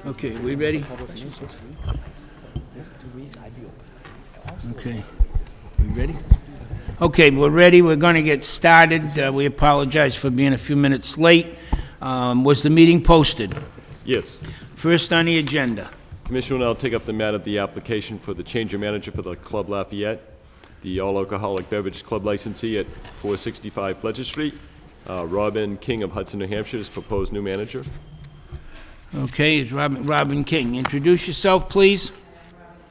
Okay, we ready? Okay, we ready? Okay, we're ready. We're going to get started. We apologize for being a few minutes late. Was the meeting posted? Yes. First on the agenda. Commissioner will now take up the matter of the application for the change of manager for the Club Lafayette, the all-alcoholic beverage club licensee at 465 Fletcher Street. Robin King of Hudson, New Hampshire is proposed new manager. Okay, it's Robin King. Introduce yourself, please.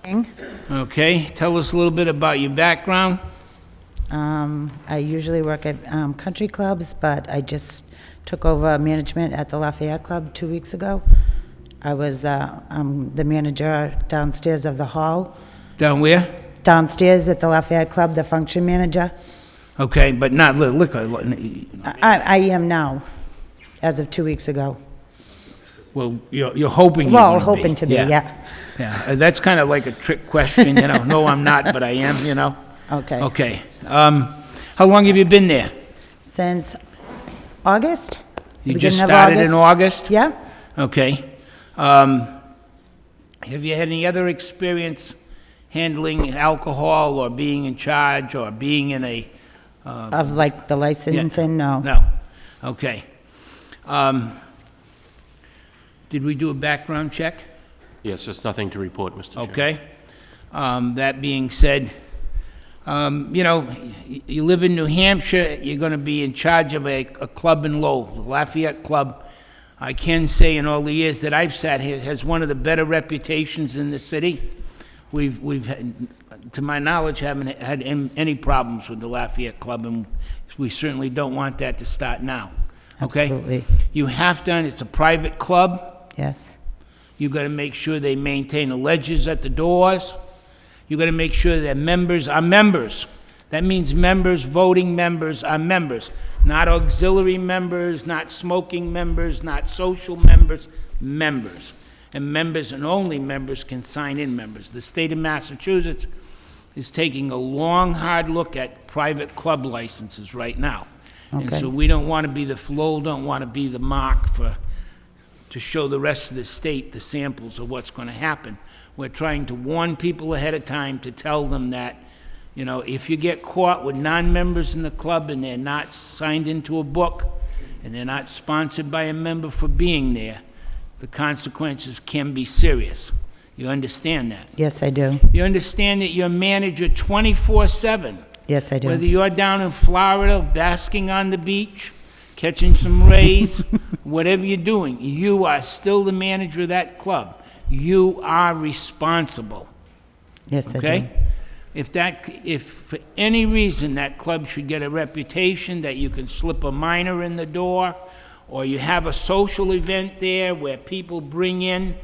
King. Okay, tell us a little bit about your background. I usually work at country clubs, but I just took over management at the Lafayette Club 2 weeks ago. I was the manager downstairs of the hall. Down where? Downstairs at the Lafayette Club, the function manager. Okay, but not liquor. I am now, as of 2 weeks ago. Well, you're hoping you're Well, gonna be. hoping to be, yeah. Yeah, that's kind of like a trick question, you know. No, I'm not, but I am, you know. Okay. Okay. How long have you been there? Since August? You The just beginning of started in August? Yeah. Okay. Have you had any other experience handling alcohol or being in charge or being in a... Of like the licensing? No. No. Okay. Did we do a background check? Yes, there's nothing to report, Mr. Chairman. Okay. That being said, you know, you live in New Hampshire, you're going to be in charge of a club in Lowell, the Lafayette Club. I can say in all the years that I've sat here, has one of the better reputations in the city. We've had, to my knowledge, haven't had any problems with the Lafayette Club, and we certainly don't want that to start now. Okay? Absolutely. You have to, it's a private club. Yes. You got to make sure they maintain the ledges at the doors. You got to make sure that members are members. That means members, voting members are members, not auxiliary members, not smoking members, not social members, members. And members and only members can sign in members. The state of Massachusetts is taking a long, hard look at private club licenses right now. And Okay. so we don't want to be Lowell don't want to be the mark to show the rest of the state the samples of what's going to happen. We're trying to warn people ahead of time to tell them that, you know, if you get caught with non-members in the club and they're not signed into a book and they're not sponsored by a member for being there, the consequences can be serious. You understand that? Yes, I do. You understand that you're manager 24/7. Yes, I do. Whether you're down in Florida basking on the beach, catching some rays, whatever you're doing, you are still the manager of that club. You are responsible, Yes, I do. okay? If for any reason that club should get a reputation that you can slip a minor in the door, or you have a social event there where people bring in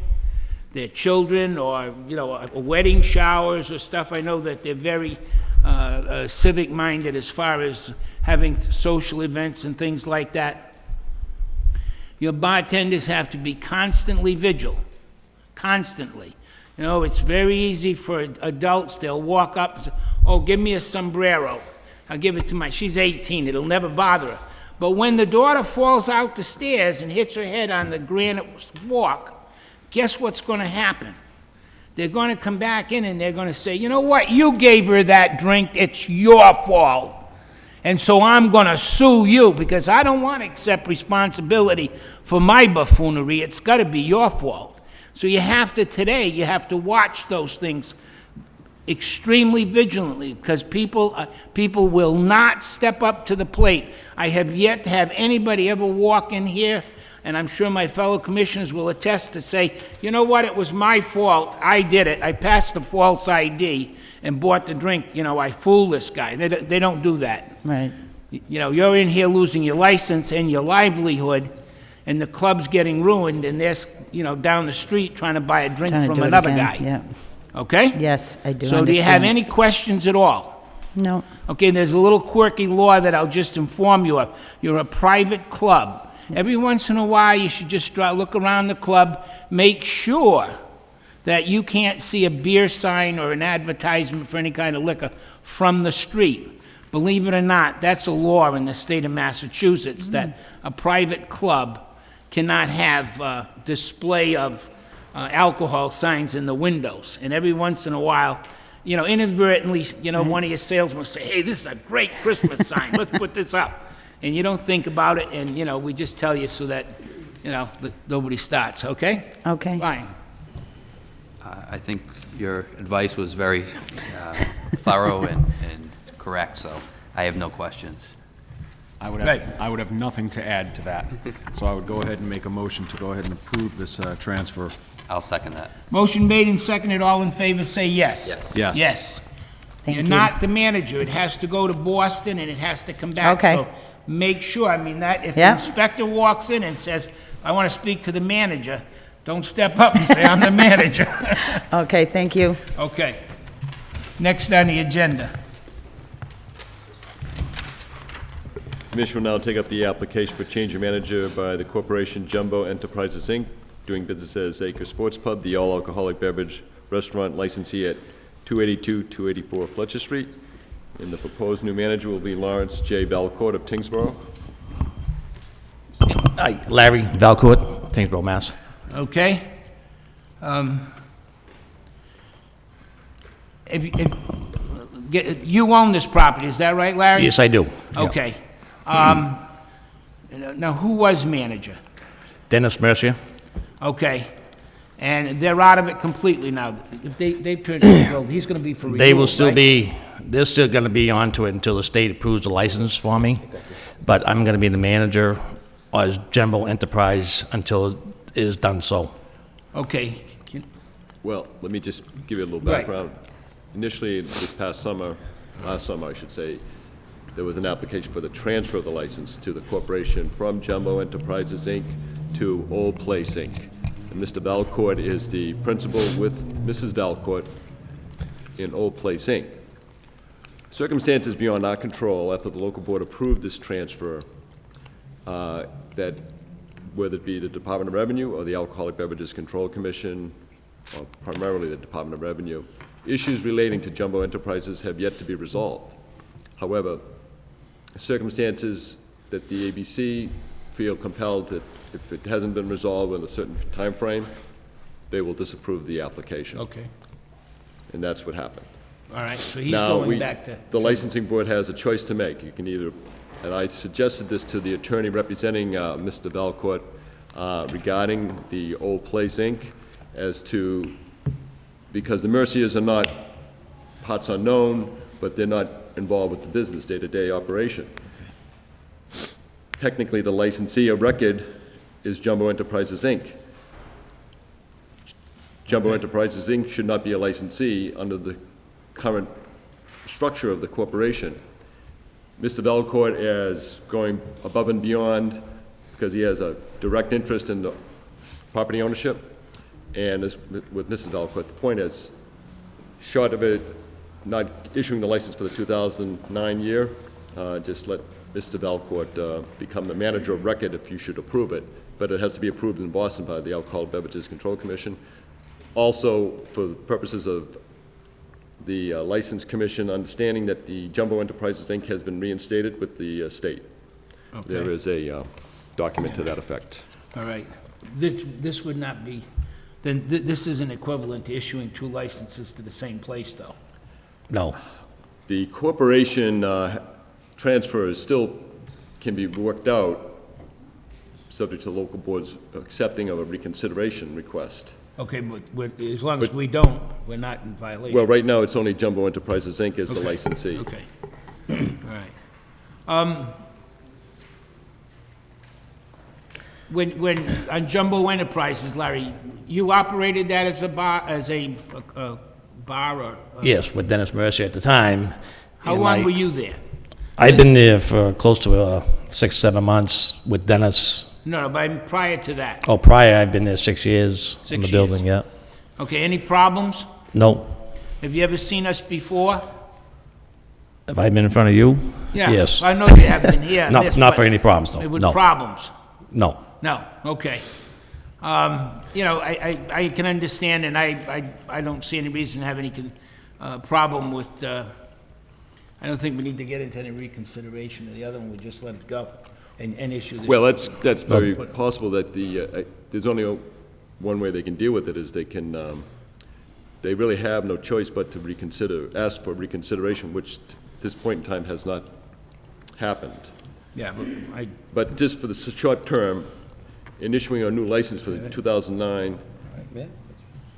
their children, or, you know, wedding showers or stuff, I know that they're very civic-minded as far as having social events and things like that. Your bartenders have to be constantly vigilant, constantly. You know, it's very easy for adults, they'll walk up and say, oh, give me a sombrero. I'll give it to she's 18, it'll never bother her. But when the daughter falls out the stairs and hits her head on the granite walk, guess what's going to happen? They're going to come back in and they're going to say, you know what, you gave her that drink, it's your fault. And so I'm going to sue you because I don't want to accept responsibility for my buffoonery. It's got to be your fault. So you have to watch those things extremely vigilantly because people will not step up to the plate. I have yet to have anybody ever walk in here, and I'm sure my fellow commissioners will attest to say, you know what, it was my fault, I did it, I passed the false ID and bought the drink, you know, I fooled this guy. They don't do that. Right. You know, you're in here losing your license and your livelihood, and the club's getting ruined, and they're, you know, down the street trying to buy a drink Trying to from do it another again, guy. Yeah. Okay? Yes, I do So do you have understand. any questions at all? No. Okay, there's a little quirky law that I'll just inform you of. You're a private club. Every once in a while, you should just look around the club, make sure that you can't see a beer sign or an advertisement for any kind of liquor from the street. Believe it or not, that's a law in the state of Massachusetts that a private club cannot have display of alcohol signs in the windows. And every once in a while, you know, inadvertently, you know, one of your salesmen will say, hey, this is a great Christmas sign, let's put this up. And you don't think about it, and, you know, we just tell you so that, you know, nobody starts, okay? Okay. Fine. I think your advice was very thorough and correct, so I have no questions. I would Right. have nothing to add to that. So I would go ahead and make a motion to go ahead and approve this transfer. I'll second that. Motion made and seconded, all in favor, say yes. Yes. Yes. Yes. Thank You're you. not the manager, it has to go to Boston and it has to come back. Okay. So make sure, I mean, that, if the Yeah. inspector walks in and says, I want to speak to the manager, don't step up and say, I'm the manager. Okay, thank you. Okay. Next on the agenda. Commission will now take up the application for change of manager by the corporation Jumbo Enterprises, Inc., doing business as Acre Sports Pub, the all-alcoholic beverage restaurant licensee at 282, 284 Fletcher Street. And the proposed new manager will be Lawrence J. Valcourt of Tingsboro. Hi, Larry Valcourt, Tingsboro, Mass. Okay? You own this property, is that right, Larry? Yes, I do. Yeah. Okay. Now, who was manager? Dennis Mercier. Okay. And they're out of it completely now. If they turn it, well, he's going to be for renewal, They will still right? be, they're still going to be onto it until the state approves the license for me. But I'm going to be the manager as Jumbo Enterprise until it is done so. Okay. Well, let me just give you a little Right. background. Initially, this past summer, last summer, I should say, there was an application for the transfer of the license to the corporation from Jumbo Enterprises, Inc. to Old Place, Inc. And Mr. Valcourt is the principal with Mrs. Valcourt in Old Place, Inc. Circumstances beyond our control, after the local board approved this transfer, that whether it be the Department of Revenue or the Alcoholic Beverages Control Commission, or primarily the Department of Revenue, issues relating to Jumbo Enterprises have yet to be resolved. However, circumstances that the ABC feel compelled that if it hasn't been resolved in a certain time frame, they will disapprove the application. Okay. And that's what happened. All right, so he's Now, going back to... the licensing board has a choice to make. You can either, and I suggested this to the attorney representing Mr. Valcourt regarding the Old Place, Inc., as to, because the Merciers are not parts unknown, but they're not involved with the business day-to-day operation. Technically, the licensee of record is Jumbo Enterprises, Inc. Jumbo Enterprises, Inc. should not be a licensee under the current structure of the corporation. Mr. Valcourt is going above and beyond because he has a direct interest in the property ownership. And as with Mrs. Valcourt, the point is, short of it not issuing the license for the 2009 year, just let Mr. Valcourt become the manager of record if you should approve it. But it has to be approved in Boston by the Alcoholic Beverages Control Commission. Also, for the purposes of the License Commission, understanding that the Jumbo Enterprises, Inc. has been reinstated with the state. Okay. There is a document to that effect. All right. This would not be, then this isn't equivalent to issuing two licenses to the same place, though? No. The corporation transfers still can be worked out, subject to local boards accepting of a reconsideration request. Okay, but as long as we don't, we're not in violation. Well, right now, it's only Jumbo Enterprises, Inc. as the Okay. licensee. Okay. All right. When, on Jumbo Enterprises, Larry, you operated that as a bar, bar or? Yes, with Dennis Mercier at the time. How And long were you there? I've been there for close to 6, 7 months with Dennis. No, but prior to that. Oh, prior, I've been there 6 years in 6 the building, years. yeah. Okay, any problems? No. Have you ever seen us before? Have I been in front of you? Yeah. Yes. I know you have been here. on Not this, not but for any problems, no. With No. problems? No. No, okay. You know, I can understand, and I don't see any reason to have any problem with, I don't think we need to get into any reconsideration of the other one, we just let it go and issue this. Well, that's very possible that the, there's only one way they can deal with it is they can, they really have no choice but to ask for reconsideration, which at this point in time has not happened. Yeah, but But just for the short term, in issuing a new license for the 2009,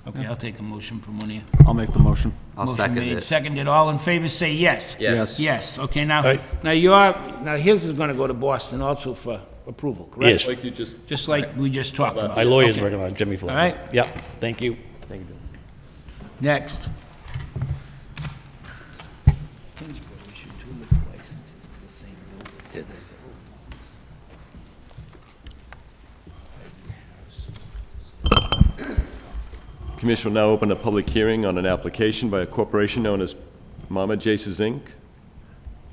okay, I'll take a motion from one of you. I'll make the motion. I'll Motion second made, it. Seconded, all in favor, say yes. Yes. Yes, okay, now, Right. now his is gonna go to Boston also for approval, correct? Yes. like you just, Just like we just talked about. My lawyer's Okay. working on it, Jimmy Flynn. All right. Yep, thank you. Thank you. Next. Commission will now open a public hearing on an application by a corporation known as Mama Jace's Inc.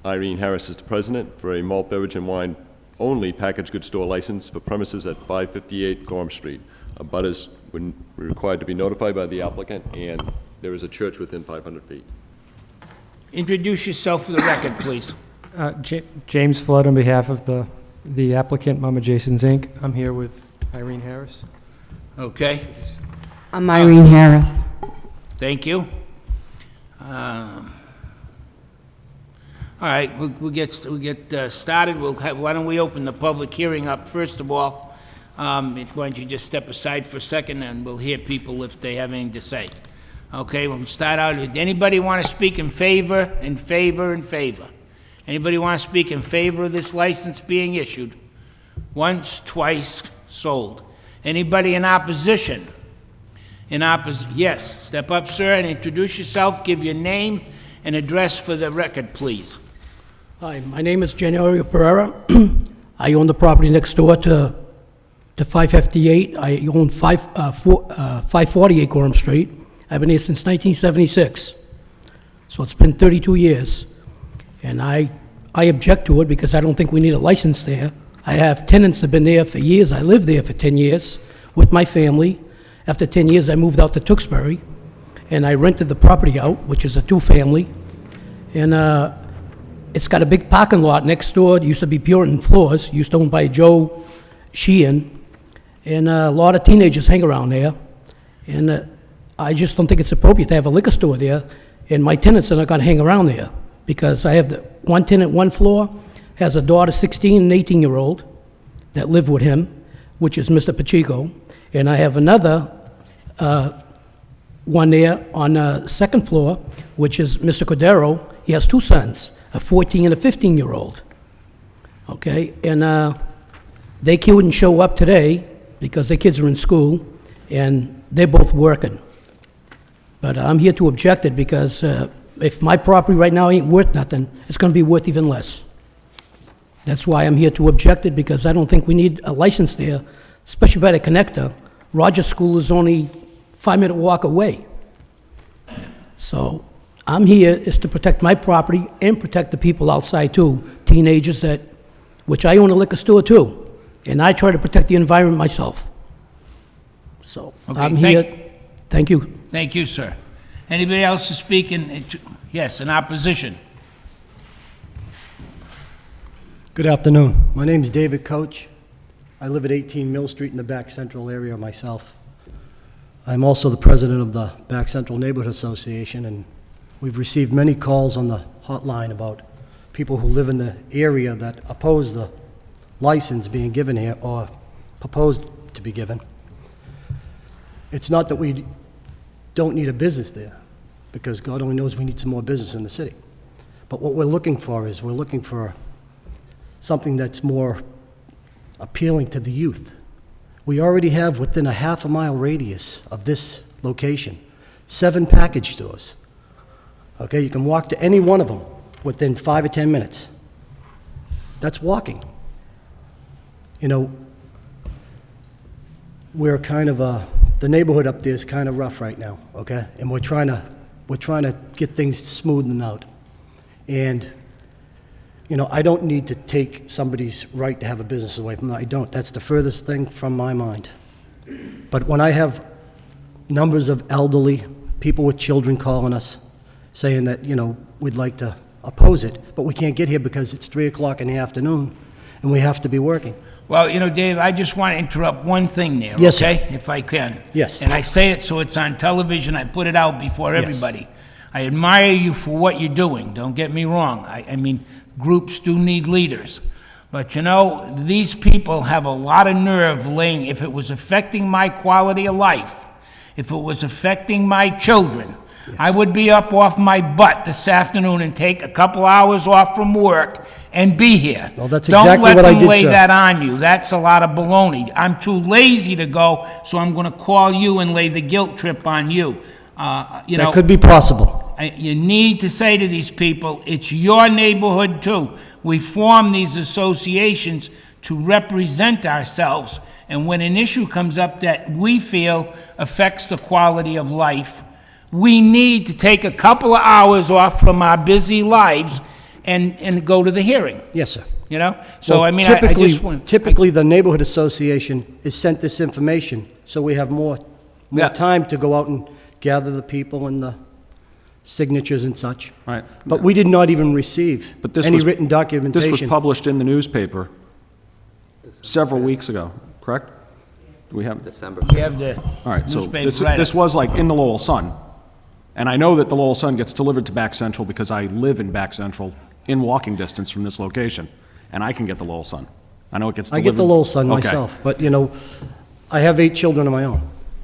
Irene Harris is the president, for a malt beverage and wine only packaged goods store license for premises at 558 Gorham Street. Abutters would be required to be notified by the applicant, and there is a church within 500 feet. Introduce yourself for the record, please. James Flood on behalf of the applicant, Mama Jason's Inc. I'm here with Irene Harris. Okay, I'm Irene Harris. thank you. All right, we'll get started. Why don't we open the public hearing up first of all? Why don't you just step aside for a second, and we'll hear people if they have anything to say. Okay, we'll start out. Anybody want to speak in favor, in favor, in favor? Anybody want to speak in favor of this license being issued? Once, twice, sold. Anybody in opposition? Yes, step up, sir, and introduce yourself. Give your name and address for the record, please. Hi, my name is Januario Pereira. I own the property next door to 558. I own 548 Gorham Street. I've been here since 1976, so it's been 32 years. And I object to it because I don't think we need a license there. I have tenants that have been there for years. I lived there for 10 years with my family. After 10 years, I moved out to Tewksbury, and I rented the property out, which is a two-family. And it's got a big parking lot next door. It used to be Puritan Floors, used to owned by Joe Sheehan. And a lot of teenagers hang around there. And I just don't think it's appropriate to have a liquor store there, and my tenants are not gonna hang around there, because I have the one tenant, one floor, has a daughter, 16 and 18-year-old, that live with him, which is Mr. Pacheco, and I have another one there on the second floor, which is Mr. Cordero. He has two sons, a 14 and a 15-year-old. Okay, and they couldn't show up today because their kids are in school, and they're both working. But I'm here to object it because if my property right now ain't worth nothing, it's gonna be worth even less. That's why I'm here to object it, because I don't think we need a license there, especially by the connector. Rogers School is only 5-minute walk away. So I'm here is to protect my property and protect the people outside too, teenagers which I own a liquor store too, and I try to protect the environment myself. So Okay, I'm here. Thank you. Thank you, sir. Anybody else to speak yes, in opposition? Good afternoon. My name is David Coach. I live at 18 Mill Street in the Back Central area myself. I'm also the president of the Back Central Neighborhood Association, and we've received many calls on the hotline about people who live in the area that oppose the license being given here or proposed to be given. It's not that we don't need a business there, because God only knows we need some more business in the city. But what we're looking for is we're looking for something that's more appealing to the youth. We already have, within a half-a-mile radius of this location, 7 package stores. Okay, you can walk to any one of them within 5 or 10 minutes. That's walking. You know, we're kind of the neighborhood up there is kind of rough right now, okay? And we're trying to get things smoothened out. And you know, I don't need to take somebody's right to have a business away from them. I don't. That's the furthest thing from my mind. But when I have numbers of elderly, people with children calling us, saying that, you know, we'd like to oppose it, but we can't get here because it's 3 o'clock in the afternoon, and we have to be working. Well, Dave, I just want to interrupt one thing there, Yes, sir. okay? If I can. Yes. And I say it so it's on television, I put it out before Yes. everybody. I admire you for what you're doing, don't get me wrong. I mean, groups do need leaders. But these people have a lot of nerve laying, if it was affecting my quality of life, if it was affecting my children, I would be up off my butt this afternoon and take a couple hours off from work and be here. Well, that's exactly what I did, Don't let them lay sir. that on you. That's a lot of baloney. I'm too lazy to go, so I'm going to call you and lay the guilt trip on you. That could be possible. You need to say to these people, it's your neighborhood too. We form these associations to represent ourselves, and when an issue comes up that we feel affects the quality of life, we need to take a couple of hours off from our busy lives and go to the hearing, Yes, sir. So, Well, I mean, I just want... Typically, the neighborhood association is sent this information, so we have more Yeah. time to go out and gather the people and the signatures and such. Right. But we did not even receive But this any was- written documentation. This was published in the newspaper several weeks ago, correct? Do we have? December. We have the All right, so newspaper this write-up. was like in the Lowell Sun. And I know that the Lowell Sun gets delivered to Back Central because I live in Back Central in walking distance from this location. And I can get the Lowell Sun. I know it gets I delivered. get the Lowell Sun Okay. myself, but, I have 8 children of my own.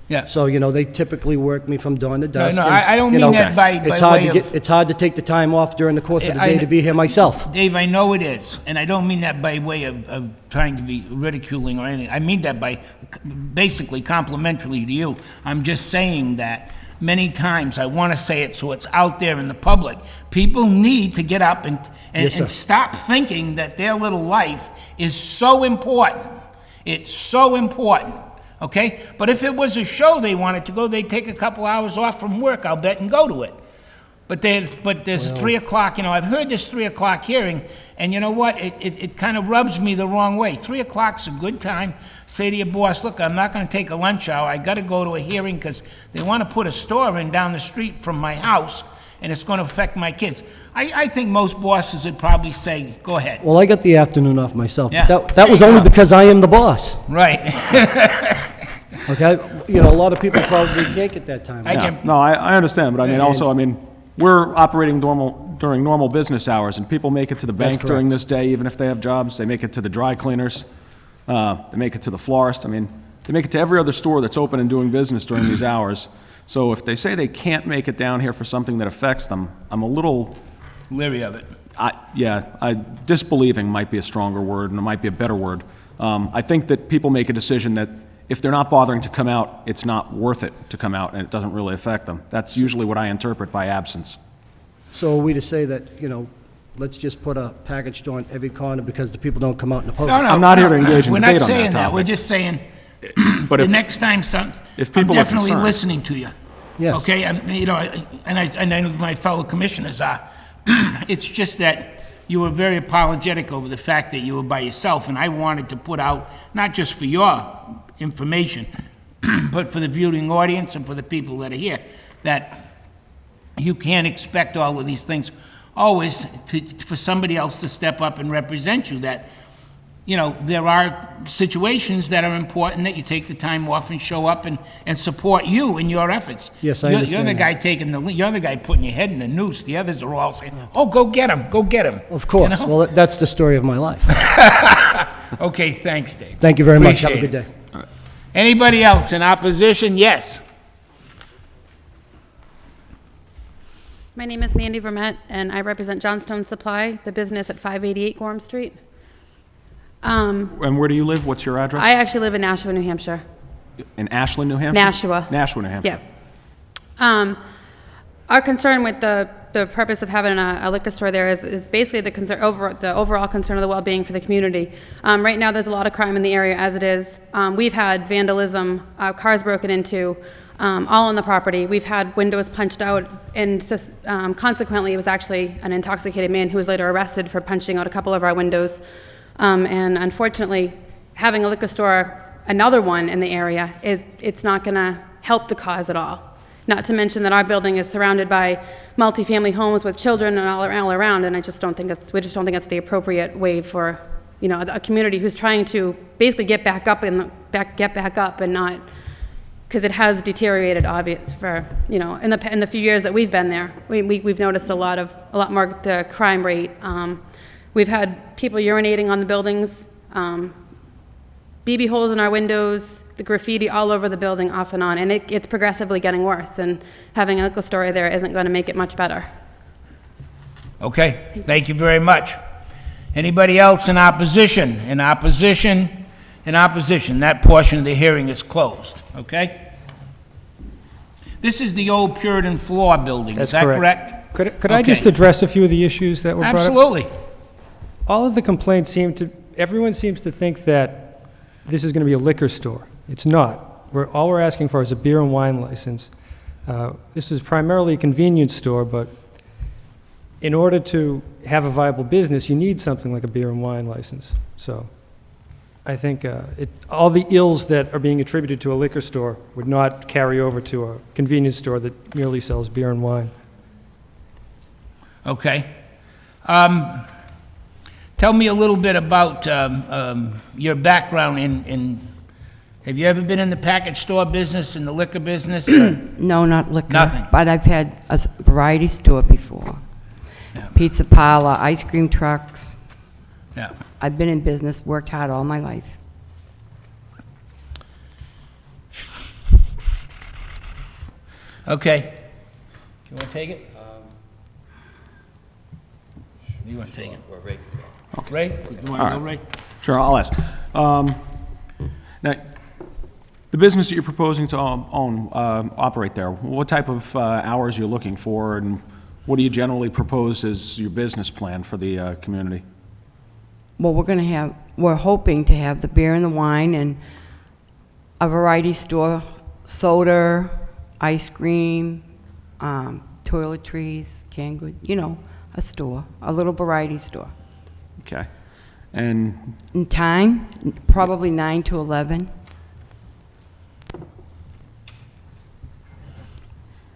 Yeah. So, they typically work me from dawn to dusk. no, and, I don't you mean know, that by it's way hard to of- get, it's hard to take the time off during the course of the I day kn- to be here myself. Dave, I know it is, and I don't mean that by way of trying to be ridiculing or anything. I mean that by basically complimentary to you. I'm just saying that many times, I want to say it so it's out there in the public. People need to get up and Yes, sir. stop thinking that their little life is so important. It's so important, okay? But if it was a show they wanted to go, they'd take a couple hours off from work, I'll bet, and go to it. But there's 3 o'clock, I've heard this 3 o'clock hearing, and you know what? It kind of rubs me the wrong way. 3 o'clock's a good time. Say to your boss, look, I'm not going to take a lunch hour. I got to go to a hearing because they want to put a store in down the street from my house, and it's going to affect my kids. I think most bosses would probably say, go ahead. Well, I got the afternoon off myself. Yeah. But that There was you only go. because I am the boss, Right. okay? A lot of people probably can't get that time. I Yeah. can- No, I understand, but I mean, also, we're operating during normal business hours, and people make it to the bank correct. during this day, even if they have jobs. They make it to the dry cleaners. They make it to the florist. They make it to every other store that's open and doing business during these hours. So if they say they can't make it down here for something that affects them, I'm a little, Leery of it. disbelieving might be a stronger word, and it might be a better word. I think that people make a decision that if they're not bothering to come out, it's not worth it to come out, and it doesn't really affect them. That's usually what I interpret by absence. So are we to say that, let's just put a package store on every corner because the people don't come out and oppose No, it? no. I'm not here to no, engage in We're debate not on that saying that. We're topic. just saying, But the if, next time if I'm people are definitely concerned- listening to you. Yes. Okay, and I know my fellow commissioners are. It's just that you were very apologetic over the fact that you were by yourself, and I wanted to put out, not just for your information, but for the viewing audience and for the people that are here, that you can't expect all of these things always for somebody else to step up and represent you, that there are situations that are important that you take the time off and show up and support you in your efforts. Yes, I You're understand the that. guy taking the lead. You're the guy putting your head in the noose. The others are all saying, oh, go get him, go get him. Of course. Well, that's the story of my life. Okay, thanks, Dave. Thank you very much. Have a Appreciate good day. Anybody else in opposition? Yes. My name is Mandy Vermette, and I represent Johnstone Supply, the business at 588 Gorham Street. And where do you live? What's your address? I actually live in Nashua, New Hampshire. In Ashland, New Hampshire? Nashua. Nashua, New Hampshire. Yeah. Our concern with the purpose of having a liquor store there is basically the overall concern of the well-being for the community. Right now, there's a lot of crime in the area as it is. We've had vandalism, cars broken into, all on the property. We've had windows punched out, and consequently, it was actually an intoxicated man who was later arrested for punching out a couple of our windows. And unfortunately, having a liquor store, another one in the area, it's not going to help the cause at all. Not to mention that our building is surrounded by multifamily homes with children and all around, and we just don't think it's the appropriate way for you know, a community who's trying to basically get back up and not, because it has deteriorated obvious for, you know, in the few years that we've been there. We've noticed a lot more the crime rate. We've had people urinating on the buildings, BB holes in our windows, the graffiti all over the building off and on, and it's progressively getting worse, and having a liquor store there isn't going to make it much better. Okay, thank you very much. Anybody else in opposition? In opposition? In opposition. That portion of the hearing is closed, okay? This is the old Puritan floor building, is that correct? Could I just address a few of the issues that were brought up? Absolutely. All of the complaints everyone seems to think that this is going to be a liquor store. It's not. All we're asking for is a beer and wine license. This is primarily a convenience store, but in order to have a viable business, you need something like a beer and wine license. So I think all the ills that are being attributed to a liquor store would not carry over to a convenience store that merely sells beer and wine. Okay. Tell me a little bit about your background in have you ever been in the package store business, in the liquor business? No, not liquor. Nothing. But I've had a variety store before. Yeah. Pizza parlor, ice cream trucks. Yeah. I've been in business, worked hard all my life. Okay. You want to take it? You want to take it? Ray? You want to go, Ray? Sure, I'll ask. Now, the business that you're proposing to operate there, what type of hours you're looking for, and what do you generally propose as your business plan for the community? Well, we're hoping to have the beer and the wine and a variety store, soda, ice cream, toiletries, canned goods, you know, a store, a little variety store. Okay. And In time, probably 9 to 11.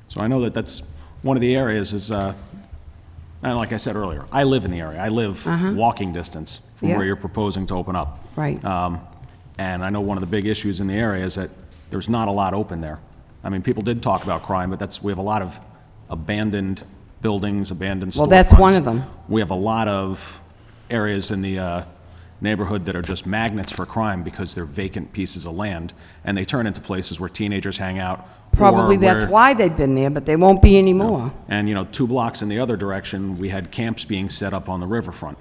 so I know that that's one of the areas is, and like I said earlier, I live in the area. I live walking distance from Yeah. where you're proposing to open up. Right. And I know one of the big issues in the area is that there's not a lot open there. I mean, people did talk about crime, but we have a lot of abandoned buildings, abandoned storefronts. Well, that's one of them. We have a lot of areas in the neighborhood that are just magnets for crime because they're vacant pieces of land, and they turn into places where teenagers hang out. Probably or that's where- why they've been there, but they won't be anymore. And, 2 blocks in the other direction, we had camps being set up on the riverfront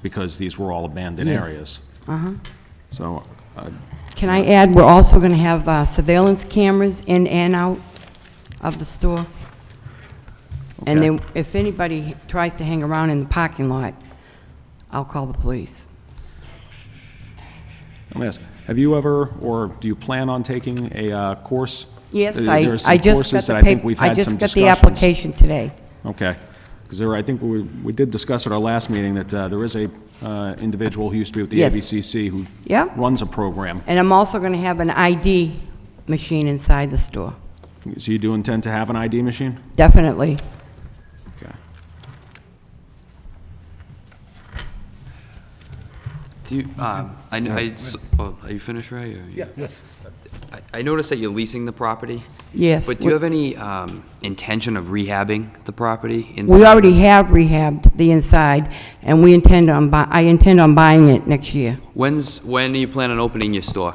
because these were all abandoned Yes. areas. Uh-huh. So, Can I add, we're also going to have surveillance cameras in and out of the store. And Okay. then if anybody tries to hang around in the parking lot, I'll call the police. let me ask, have you ever, or do you plan on taking a course? Yes, There are some I just courses got that the I think paper, we've I had just some got the discussions. application today. Okay. Because I think we did discuss at our last meeting that there is a individual who used to be with the Yes. ABCC who Yeah. runs a program. And I'm also going to have an ID machine inside the store. So you do intend to have an ID machine? Definitely. Okay. Do you, I know, well, are you finished, Ray? Or yeah. I noticed that you're leasing the property. Yes. But do you have any intention of rehabbing the property inside? We already have rehabbed the inside, and I intend on buying it next year, When are you planning on opening your store?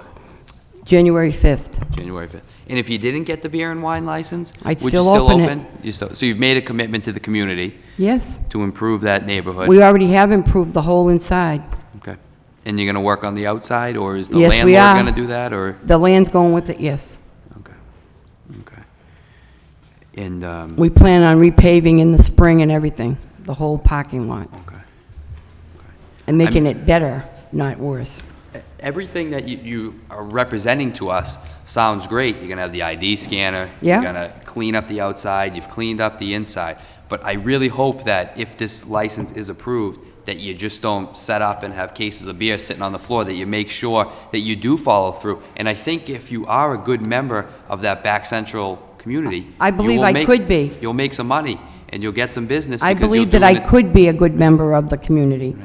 January 5th. January 5th. And if you didn't get the beer and wine license, I'd would you still still open it. open? So you've made a commitment to the community Yes. to improve that neighborhood? We already have improved the whole inside. Okay. And you're going to work on the outside, or is the Yes, we landlord are. going to do that, or? The land's going with it, yes. Okay. Okay. And, We plan on repaving in the spring and everything, the whole parking lot, okay. and making it better, not worse. Everything that you are representing to us sounds great. You're going to have the ID scanner. Yeah. You're going to clean up the outside. You've cleaned up the inside. But I really hope that if this license is approved, that you just don't set up and have cases of beer sitting on the floor, that you make sure that you do follow through. And I think if you are a good member of that Back Central community, I believe I could be. You'll make some money, and you'll get some business. I because you're believe that I doing it- could be a good member of the community.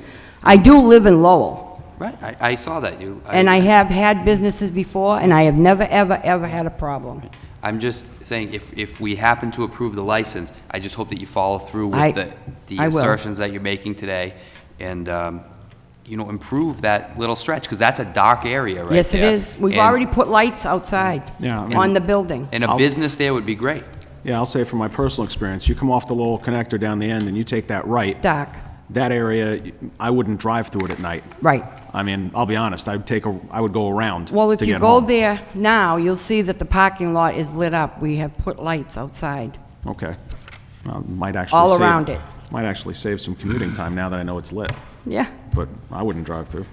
I do live in Lowell. Right, I saw that. And I have had businesses before, and I have never, ever, ever had a problem. I'm just saying, if we happen to approve the license, I just hope that you follow through I with the will. assertions that you're making today, and, you know, improve that little stretch, because that's a dark area right there. Yes, it is. We've And- already put lights outside Yeah, I mean- on the building. And a business there would be great. Yeah, I'll say from my personal experience, you come off the Lowell connector down the end and you take that right, It's dark. that area, I wouldn't drive through it at night. Right. I mean, I'll be honest, I would go around Well, if to you get go home. there now, you'll see that the parking lot is lit up. We have put lights outside. Okay. Might actually All save- around it. Might actually save some commuting time now that I know it's lit, Yeah. but I wouldn't drive through.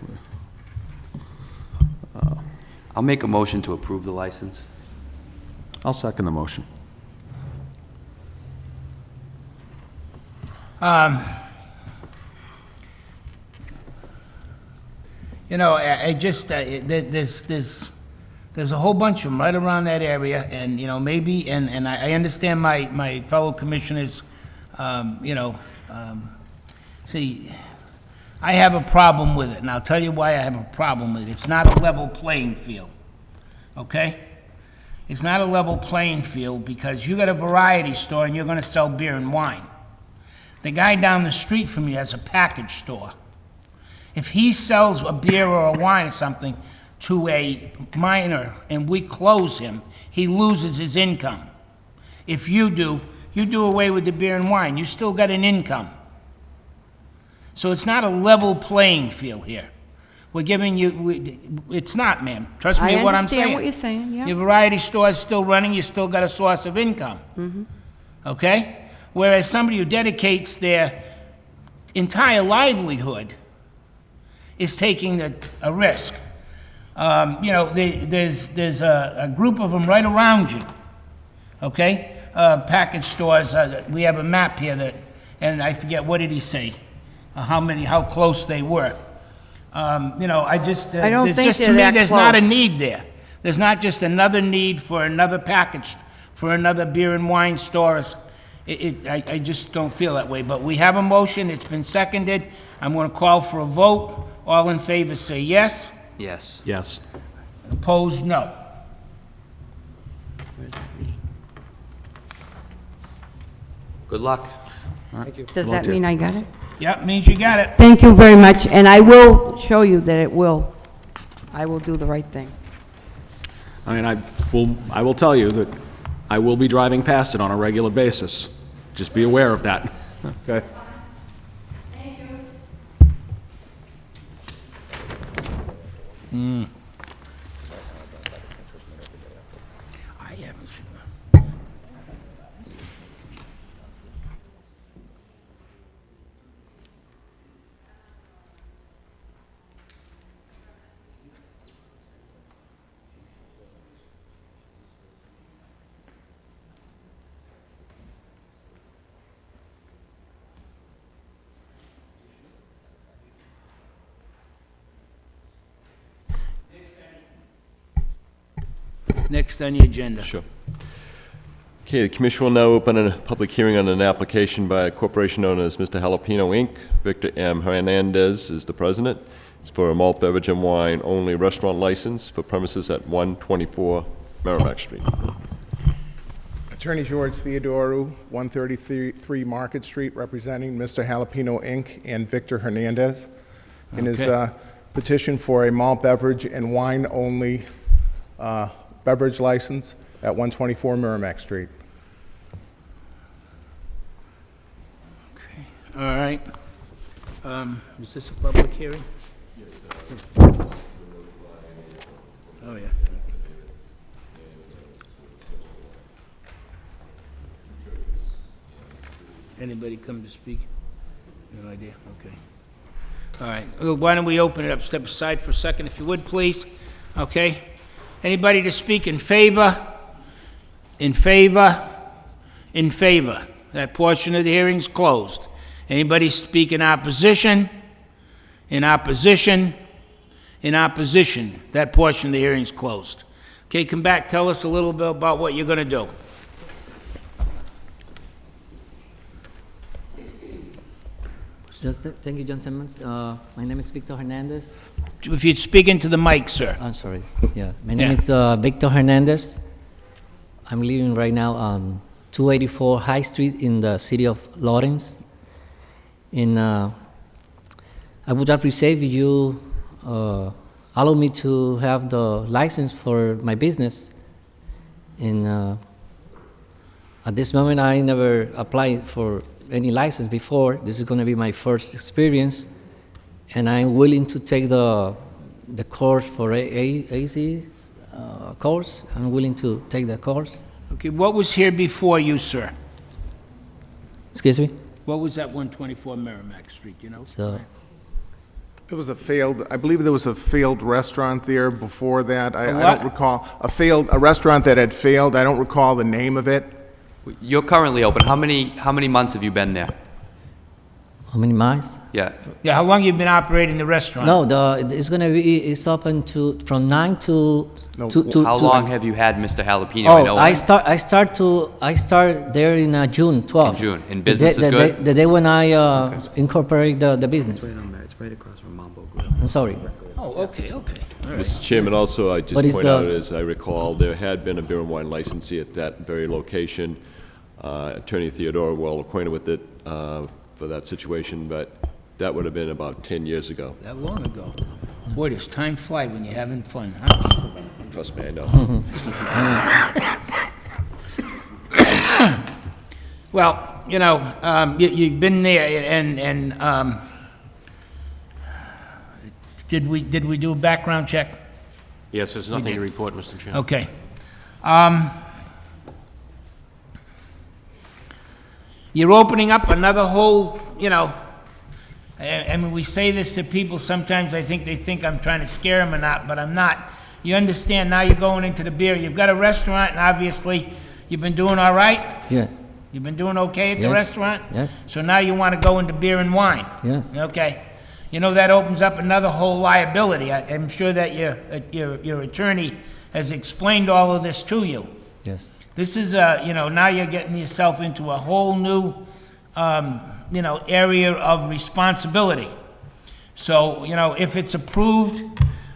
I'll make a motion to approve the license. I'll second the motion. You know, I just, there's a whole bunch of them right around that area, and, you know, maybe, and I understand my fellow commissioners, you know, see, I have a problem with it, and I'll tell you why I have a problem with it. It's not a level playing field, okay? It's not a level playing field because you got a variety store and you're gonna sell beer and wine. The guy down the street from you has a package store. If he sells a beer or a wine or something to a minor and we close him, he loses his income. If you do away with the beer and wine, you still got an income. So it's not a level playing field here. We're giving you, it's not, ma'am. Trust me what I'm saying. I understand what you're saying, yeah. Your variety store is still running, you still got a source of income. Okay? Whereas somebody who dedicates their entire livelihood is taking a risk. You know, there's a group of them right around you, okay? Package stores, we have a map here that, and I forget, what did he say? How close they were. You know, I don't think just, to they're me, that there's not a close. need there. There's not just another need for another package, for another beer and wine store. I just don't feel that way. But we have a motion, it's been seconded. I'm gonna call for a vote. All in favor say yes. Yes. Yes. Opposed, no. Good luck. Does that mean I got it? Yep, means you got it. Thank you very much, and I will show you that I will do the right thing. I mean, I will tell you that I will be driving past it on a regular basis. Just be aware of that. Okay? I haven't seen that. Next on the agenda. Sure. Okay, the commission will now open a public hearing on an application by a corporation known as Mr. Jalapeno Inc. Victor M. Hernandez is the president. It's for a malt beverage and wine only restaurant license for premises at 124 Merrimack Street. Attorney George Theodorou, 133 Market Street, representing Mr. Jalapeno Inc. and Victor Hernandez in his petition for a malt beverage and wine only beverage license at 124 Merrimack Street. Okay, all right. Is this a public hearing? Oh, yeah. Anybody come to speak? No idea, okay. All right, well, why don't we open it up, step aside for a second, if you would, please, okay? Anybody to speak in favor? In favor? In favor? That portion of the hearing's closed. Anybody speak in opposition? In opposition? In opposition? That portion of the hearing's closed. Okay, come back, tell us a little bit about what you're gonna do. Thank you, gentlemen. My name is Victor Hernandez. If you'd speak into the mic, sir. I'm sorry. Yeah, my name is Victor Hernandez. I'm living right now on 284 High Street in the city of Lawrence. And I would appreciate if you allow me to have the license for my business. And at this moment, I never applied for any license before. This is going to be my first experience, and I'm willing to take the course for AC course. I'm willing to take the course. Okay, what was here before you, sir? Excuse me? What was that 124 Merrimack Street, you know? So, It was I believe there was a failed restaurant there before that. I what? don't recall, a restaurant that had failed. I don't recall the name of it. You're currently open. How many months have you been there? how many miles? Yeah. Yeah, how long you been operating the restaurant? No, it's open from 9 to... No, How long have you had Mr. Jalapeno? I know I start there in June 12th. In June. And business the is good? The day when I incorporate the business. It's right across from Mambo Grill. I'm sorry. Oh, okay. All right. Mr. Chairman, also, I just What is point out, the- as I recall, there had been a beer and wine licensee at that very location. Attorney Theodore, well acquainted with it for that situation, but that would have been about 10 years ago. That long ago. Boy, does time fly when you're having fun, huh? Trust me, I know. Well, you know, you've been there, and did we do a background check? Yes, there's nothing to report, Mr. Chairman. Okay. You're opening up another whole, you know, I mean, we say this to people, sometimes I think they think I'm trying to scare them or not, but I'm not. You understand, now you're going into the beer. You've got a restaurant, and obviously, you've been doing all right? Yes. You've been doing okay at the Yes. restaurant? Yes. So now you want to go into beer and wine? Yes. Okay. You know, that opens up another whole liability. I'm sure that your attorney has explained all of this to you. Yes. This is you know, now you're getting yourself into a whole new, you know, area of responsibility. So, you know, if it's approved,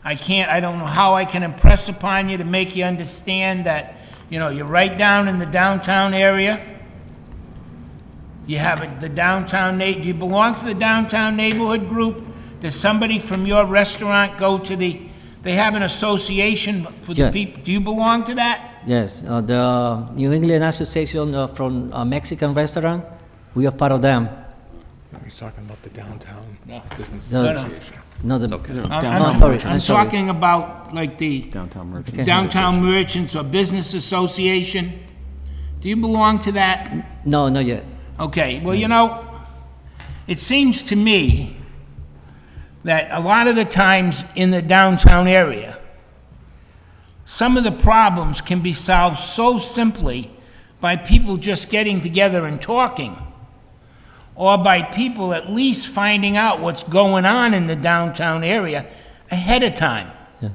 I don't know how I can impress upon you to make you understand that, you know, you're right down in the downtown area. You have the downtown, do you belong to the downtown neighborhood group? Does somebody from your restaurant go to they have an association for the Yes. people? Do you belong to that? Yes. The New England Association from Mexican Restaurant, we are part of them. He's talking about the downtown No. business No, no. association. No, the... I'm sorry, I'm sorry. talking about like the Downtown merchants. Okay. downtown merchants or business association. Do you belong to that? No, not yet. Okay, well, you know, it seems to me that a lot of the times in the downtown area, some of the problems can be solved so simply by people just getting together and talking, or by people at least finding out what's going on in the downtown area ahead of time. Yeah,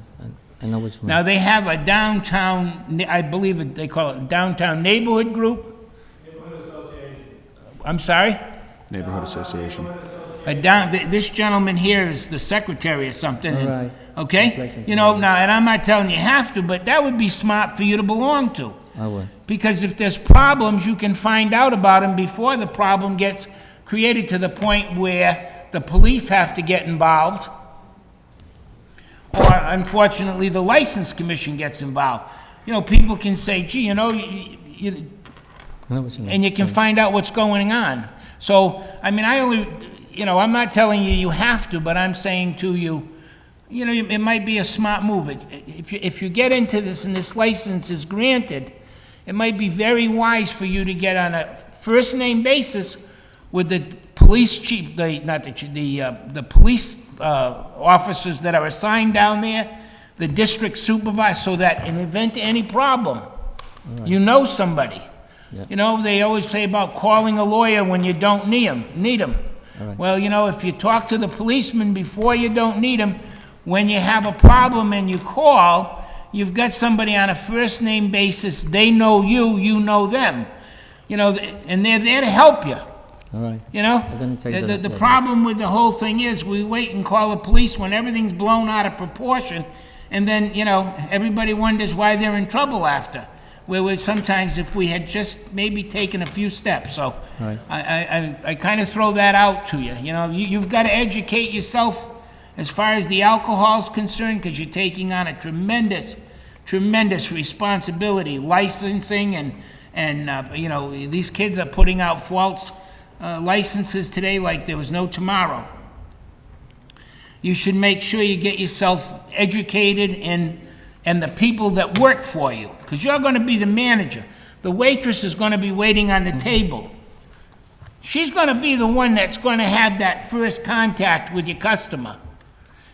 I know which one. Now, they have a downtown, I believe they call it downtown neighborhood group? I'm sorry? Neighborhood Association. This gentleman here is the secretary or something. All right. Okay? You know, now, and I'm not telling you have to, but that would be smart for you to belong to. I will. Because if there's problems, you can find out about them before the problem gets created to the point where the police have to get involved, or unfortunately, the license commission gets involved. You know, people can say, gee, you know, I know what you mean. and you can find out what's going on. So, I mean, you know, I'm not telling you you have to, but I'm saying to you, you know, it might be a smart move. If you get into this and this license is granted, it might be very wise for you to get on a first-name basis with the police chief, the police officers that are assigned down there, the district supervisor, so that in event of any problem, you know somebody. Yeah. You know, they always say about calling a lawyer when you don't need him. All right. Well, you know, if you talk to the policeman before you don't need him, when you have a problem and you call, you've got somebody on a first-name basis. They know you, you know them. You know, and they're there to help you. All right. You know? I'm gonna take The the problem with the whole thing is, we wait and call the police when everything's blown out of proportion, and then, you know, everybody wonders why they're in trouble after. Where sometimes if we had just maybe taken a few steps, so Right. I kind of throw that out to you. You know, you've got to educate yourself as far as the alcohol's concerned, because you're taking on a tremendous responsibility, licensing, and you know, these kids are putting out false licenses today like there was no tomorrow. You should make sure you get yourself educated and the people that work for you, because you're going to be the manager. The waitress is going to be waiting on the table. She's going to be the one that's going to have that first contact with your customer.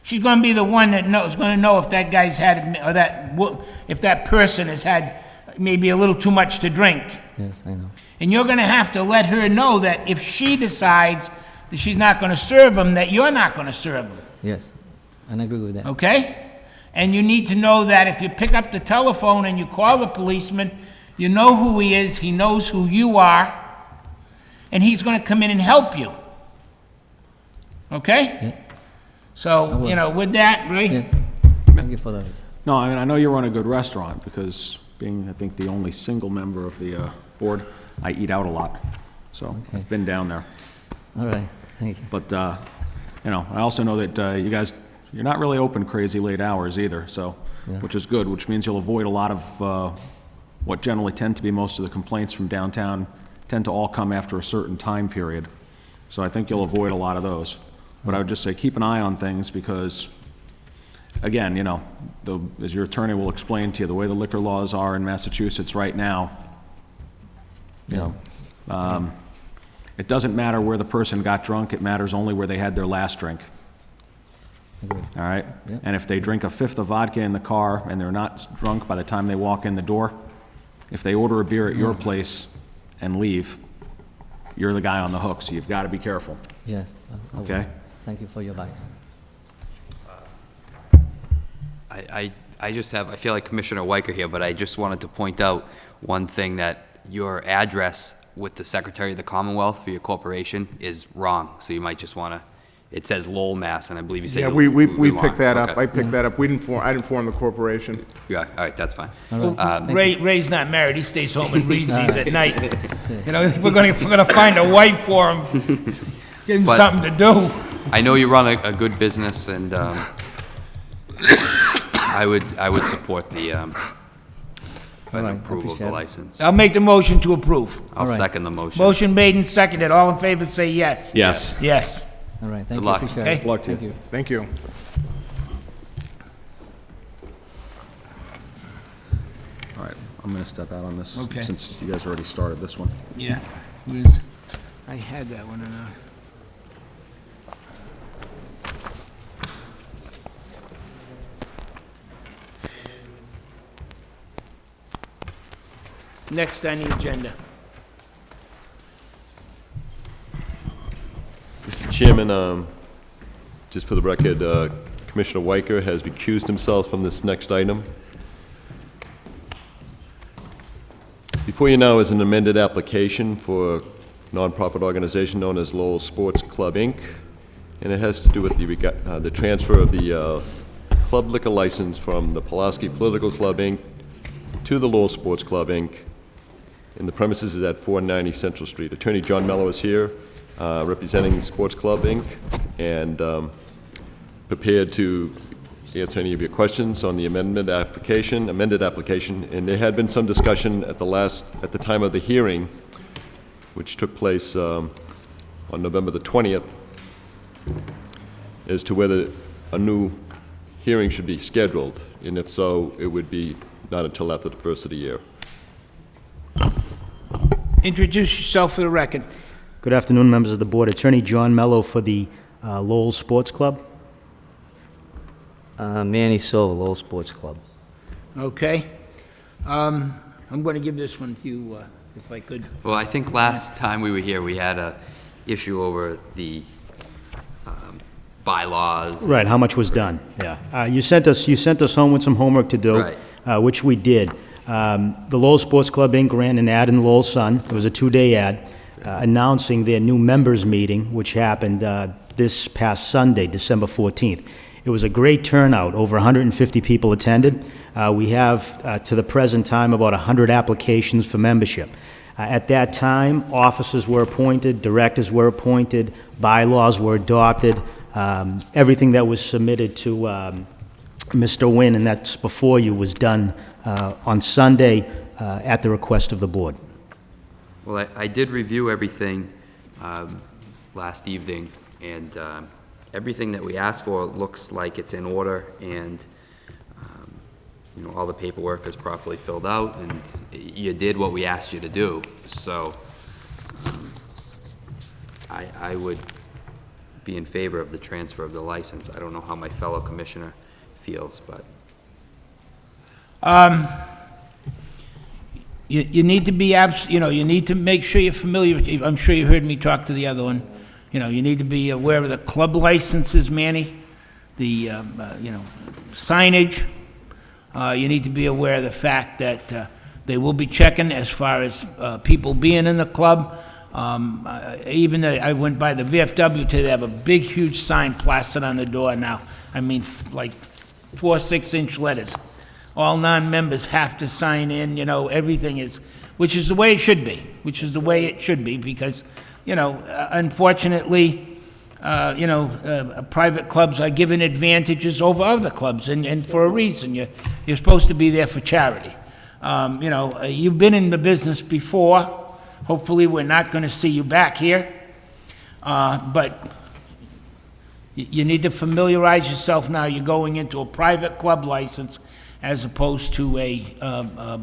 She's going to be the one that knows, going to know if that guy's had, or if that person has had maybe a little too much to drink. Yes, I know. And you're going to have to let her know that if she decides that she's not going to serve him, that you're not going to serve him. Yes, and I agree with that. Okay? And you need to know that if you pick up the telephone and you call the policeman, you know who he is, he knows who you are, and he's going to come in and help you. Okay? Yeah. So, you know, with that, Ray? Yeah. Thank you for those. No, I mean, I know you run a good restaurant, because being, I think, the only single member of the board, I eat out a lot. So I've been down there. All right, thank you. But, you know, I also know that you guys, you're not really open crazy late hours either, so, Yeah. which is good, which means you'll avoid a lot of what generally tend to be most of the complaints from downtown tend to all come after a certain time period. So I think you'll avoid a lot of those. But I would just say keep an eye on things, because, again, you know, as your attorney will explain to you, the way the liquor laws are in Massachusetts right now, you know, it doesn't matter where the person got drunk, it matters only where they had their last drink. All right? Yeah. And if they drink a fifth of vodka in the car and they're not drunk by the time they walk in the door, if they order a beer at your place and leave, you're the guy on the hook, so you've got to be careful. Yes. I will. Okay? Thank you for your advice. I just have, I feel like Commissioner Weicker here, but I just wanted to point out one thing, that your address with the Secretary of the Commonwealth for your corporation is wrong, so you might just want to, it says Lowell, Mass, and I believe you said. Yeah, we picked that up. Okay. I picked that up. I didn't form the corporation. Yeah, all right, that's fine. Ray's not married, he stays home and reads these at night. You know, we're gonna find a wife for him, give him But- something to do. I know you run a good business, and I would support the an right, approval of appreciate the it. license. I'll make the motion to approve. I'll right. second the motion. Motion made and seconded, all in favor say yes. Yes. Yes. All right, Good thank you, luck. appreciate Okay. it. Good luck to you. Thank you. Thank you. All right, I'm going to step out on this, Okay. since you guys already started this one. Yeah. I had that one in a... Next on the agenda. Mr. Chairman, just for the record, Commissioner Weicker has recused himself from this next item. Before you now is an amended application for a nonprofit organization known as Lowell Sports Club, Inc., and it has to do with the transfer of the club liquor license from the Pulaski Political Club, Inc. to the Lowell Sports Club, Inc., and the premises is at 490 Central Street. Attorney John Mello is here, representing Sports Club, Inc., and prepared to answer any of your questions on the amended application, and there had been some discussion at the time of the hearing, which took place on November the 20th, as to whether a new hearing should be scheduled, and if so, it would be not until after the first of the year. Introduce yourself for the record. Good afternoon, members of the board. Attorney John Mello for the Lowell Sports Club. Manny Silva, Lowell Sports Club. Okay. I'm going to give this one to you, if I could. Well, I think last time we were here, we had a issue over the bylaws. Right, how much was done, yeah. You sent us home with some homework to do, which we did. The Lowell Sports Club, Inc. ran an ad in Lowell Sun. It was a 2-day ad. announcing their new members meeting, which happened this past Sunday, December 14th. It was a great turnout. Over 150 people attended. We have, to the present time, about 100 applications for membership. At that time, officers were appointed, directors were appointed, bylaws were adopted. Everything that was submitted to Mr. Nguyen, and that's before you, was done on Sunday at the request of the board. Well, I did review everything last evening, and everything that we asked for looks like it's in order, and you know, all the paperwork is properly filled out, and you did what we asked you to do. So I would be in favor of the transfer of the license. I don't know how my fellow commissioner feels, but. You need to be you need to make sure you're familiar with, I'm sure you heard me talk to the other one. You know, you need to be aware of the club licenses, Manny, the, signage. You need to be aware of the fact that they will be checking as far as people being in the club. I went by the VFW today, they have a big, huge sign plastered on the door now. I mean, like 4 6-inch letters. All non-members have to sign in, everything is, which is the way it should be, because, unfortunately, private clubs are given advantages over other clubs, and for a reason. You're supposed to be there for charity. You've been in the business before. Hopefully, we're not going to see you back here. But you need to familiarize yourself now. You're going into a private club license as opposed to a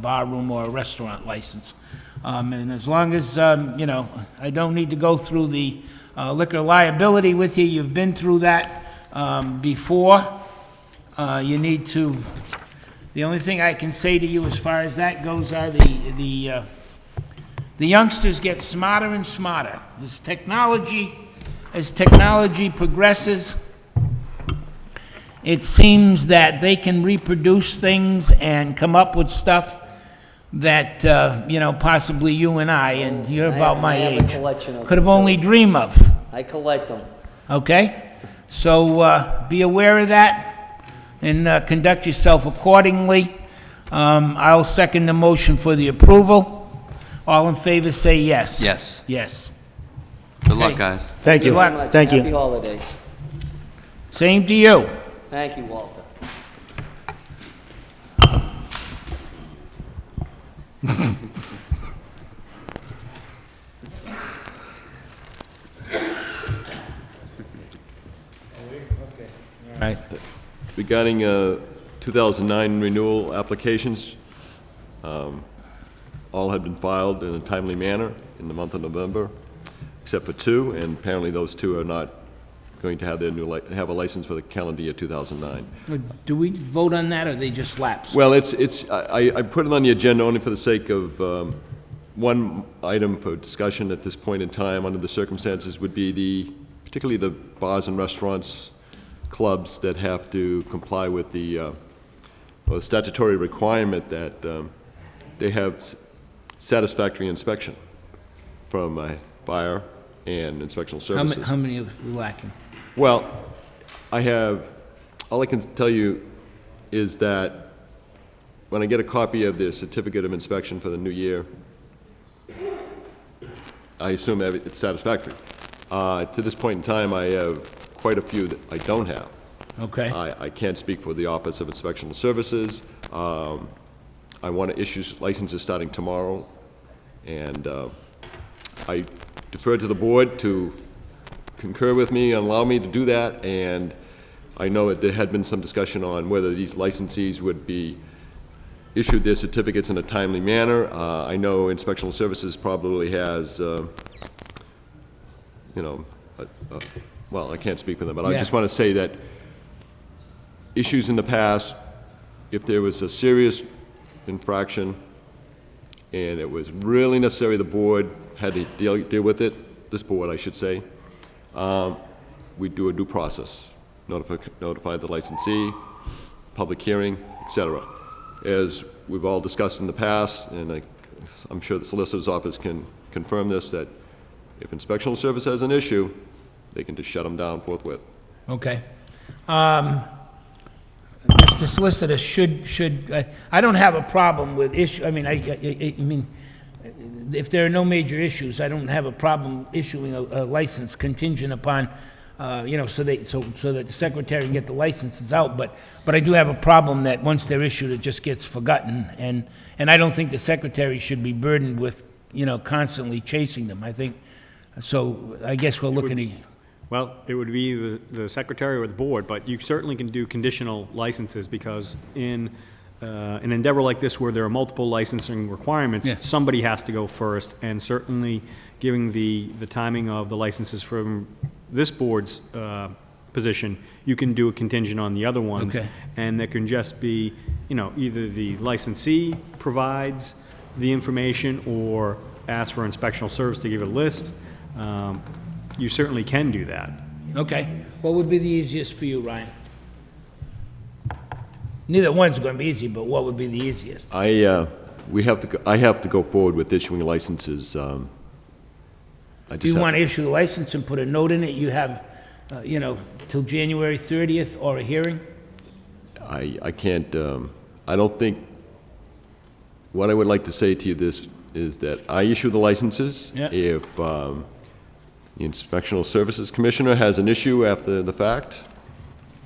bar room or a restaurant license. And as long as, I don't need to go through the liquor liability with you, you've been through that before. You need to, the only thing I can say to you as far as that goes are the youngsters get smarter and smarter. As technology progresses, it seems that they can reproduce things and come up with stuff that, possibly you and I, and you're about my age, could have only dreamed of. I collect them. Okay? So be aware of that and conduct yourself accordingly. I'll second the motion for the approval. All in favor say yes. Yes. Yes. Good luck, guys. Thank you. Good luck. Thank you. Happy holidays. Same to you. Thank you, Walter. Right. Regarding 2009 renewal applications, all have been filed in a timely manner in the month of November, except for 2, and apparently those 2 are not going to have their have a license for the calendar year 2009. Do we vote on that, or they just lapse? Well, I put it on the agenda only for the sake of one item for discussion at this point in time under the circumstances would be particularly the bars and restaurants, clubs that have to comply with the statutory requirement that they have satisfactory inspection from fire and inspectional services. How many are we lacking? Well, all I can tell you is that when I get a copy of the certificate of inspection for the new year, I assume it's satisfactory. To this point in time, I have quite a few that I don't have. Okay. I can't speak for the Office of Inspectional Services. I want to issue licenses starting tomorrow, and I defer to the board to concur with me and allow me to do that, and I know that there had been some discussion on whether these licensees would be issued their certificates in a timely manner. I know Inspectional Services probably has, well, I can't speak for them, but I just want to say that issues in the past, if there was a serious infraction and it was really necessary, the board had to deal with it, this board, I should say, we do a due process, notify the licensee, public hearing, etc. As we've all discussed in the past, and I'm sure the solicitor's office can confirm this, that If inspectional service has an issue, they can just shut them down forthwith. Okay. Mr. Solicitor, I don't have a problem with I mean, if there are no major issues, I don't have a problem issuing a license contingent upon, so that the secretary can get the licenses out, but I do have a problem that once they're issued, it just gets forgotten, and I don't think the secretary should be burdened with, constantly chasing them, I think, so I guess we're looking at... Well, it would be the secretary or the board, but you certainly can do conditional licenses because in an endeavor like this where there are multiple licensing requirements, somebody has to go first, and certainly giving the timing of the licenses from this board's position, you can do a contingent on the other ones. Okay. And there can just be, either the licensee provides the information or asks for inspectional service to give a list. You certainly can do that. Okay. What would be the easiest for you, Ryan? Neither one's going to be easy, but what would be the easiest? I have to go forward with issuing licenses. Do you want to issue the license and put a note in it? You have, till January 30th or a hearing? I can't, I don't think, what I would like to say to you this is that I issue the licenses. Yeah. If the Inspectional Services Commissioner has an issue after the fact,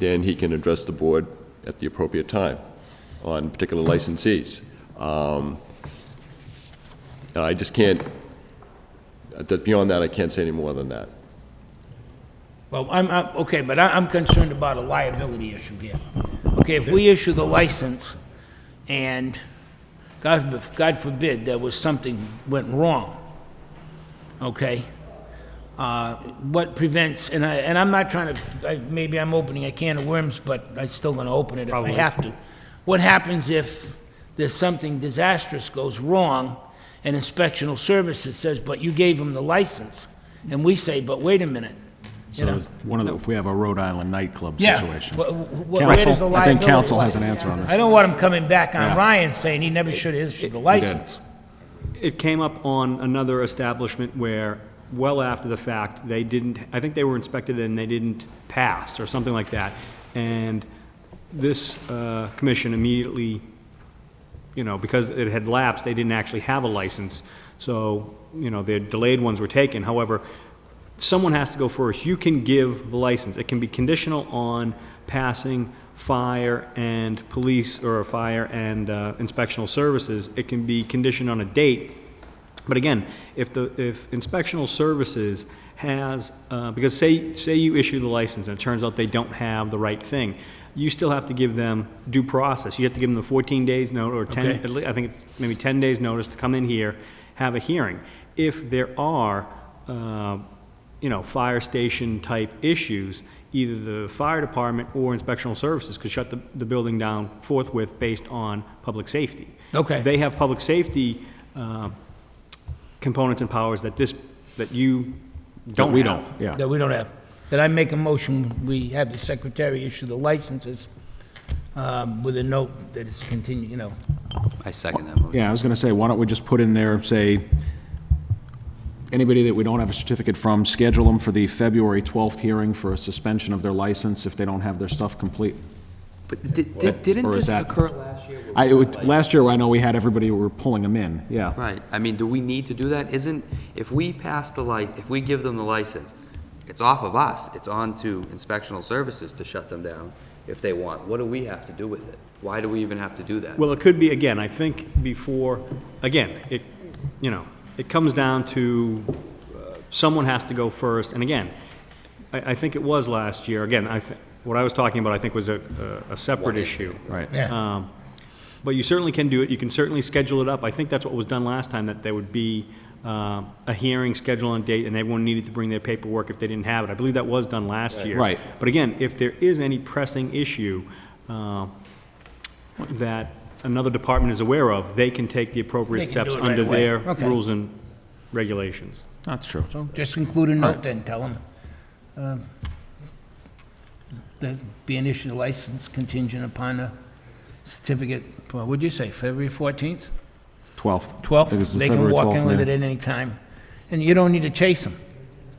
then he can address the board at the appropriate time on particular licensees. I just can't, beyond that, I can't say any more than that. Well, okay, but I'm concerned about a liability issue here. Okay, if we issue the license and God forbid there was something went wrong, okay, what prevents, and I'm not trying to, maybe I'm opening a can of worms, but I'm still going to open it if I have to. What happens if there's something disastrous goes wrong and Inspectional Services says, but you gave them the license, and we say, but wait a minute. So if we have a Rhode Island nightclub Yeah. situation. Where does the I think liability council lie? has an answer on this. I don't want him coming back on Yeah. Ryan saying he never should have issued the license. It came up on another establishment where, well after the fact, I think they were inspected and they didn't pass or something like that. And this commission immediately, because it had lapsed, they didn't actually have a license. So, the delayed ones were taken. However, someone has to go first. You can give the license. It can be conditional on passing fire and police or fire and inspectional services. It can be conditioned on a date. But again, if inspectional services has, because say you issue the license and it turns out they don't have the right thing, you still have to give them due process. You have to give them the 14 days notice or 10, Okay. at least, I think it's maybe 10 days notice to come in here, have a hearing. If there are, fire station type issues, either the fire department or inspectional services could shut the building down forthwith based on public safety. Okay. They have public safety components and powers that you don't we have. don't, yeah. That we don't have. That I make a motion, we have the secretary issue the licenses with a note that it's continued, I second that motion. Yeah, I was going to say, why don't we just put in there, say, anybody that we don't have a certificate from, schedule them for the February 12th hearing for a suspension of their license if they don't have their stuff complete. But didn't Or is this that- occur last year? Last year, I know we had everybody, we were pulling them in, yeah. Right. I mean, do we need to do that? If we pass if we give them the license, it's off of us. It's on to inspectional services to shut them down if they want. What do we have to do with it? Why do we even have to do that? Well, it could be, again, I think it comes down to someone has to go first. And again, I think it was last year. Again, what I was talking about, I think, was a separate issue. Right. Yeah. But you certainly can do it. You can certainly schedule it up. I think that's what was done last time, that there would be a hearing scheduled on a date, and everyone needed to bring their paperwork if they didn't have it. I believe that was done last year. Right. But again, if there is any pressing issue that another department is aware of, they can take the appropriate They can do steps it right under away. their Okay. rules and regulations. That's true. So just include a note then, tell them, that be an issue license contingent upon a certificate, what'd you say, February 14th? 12th. 12th? I think it's the They can February walk 12th in with it meeting. at any time. and you don't need to chase them.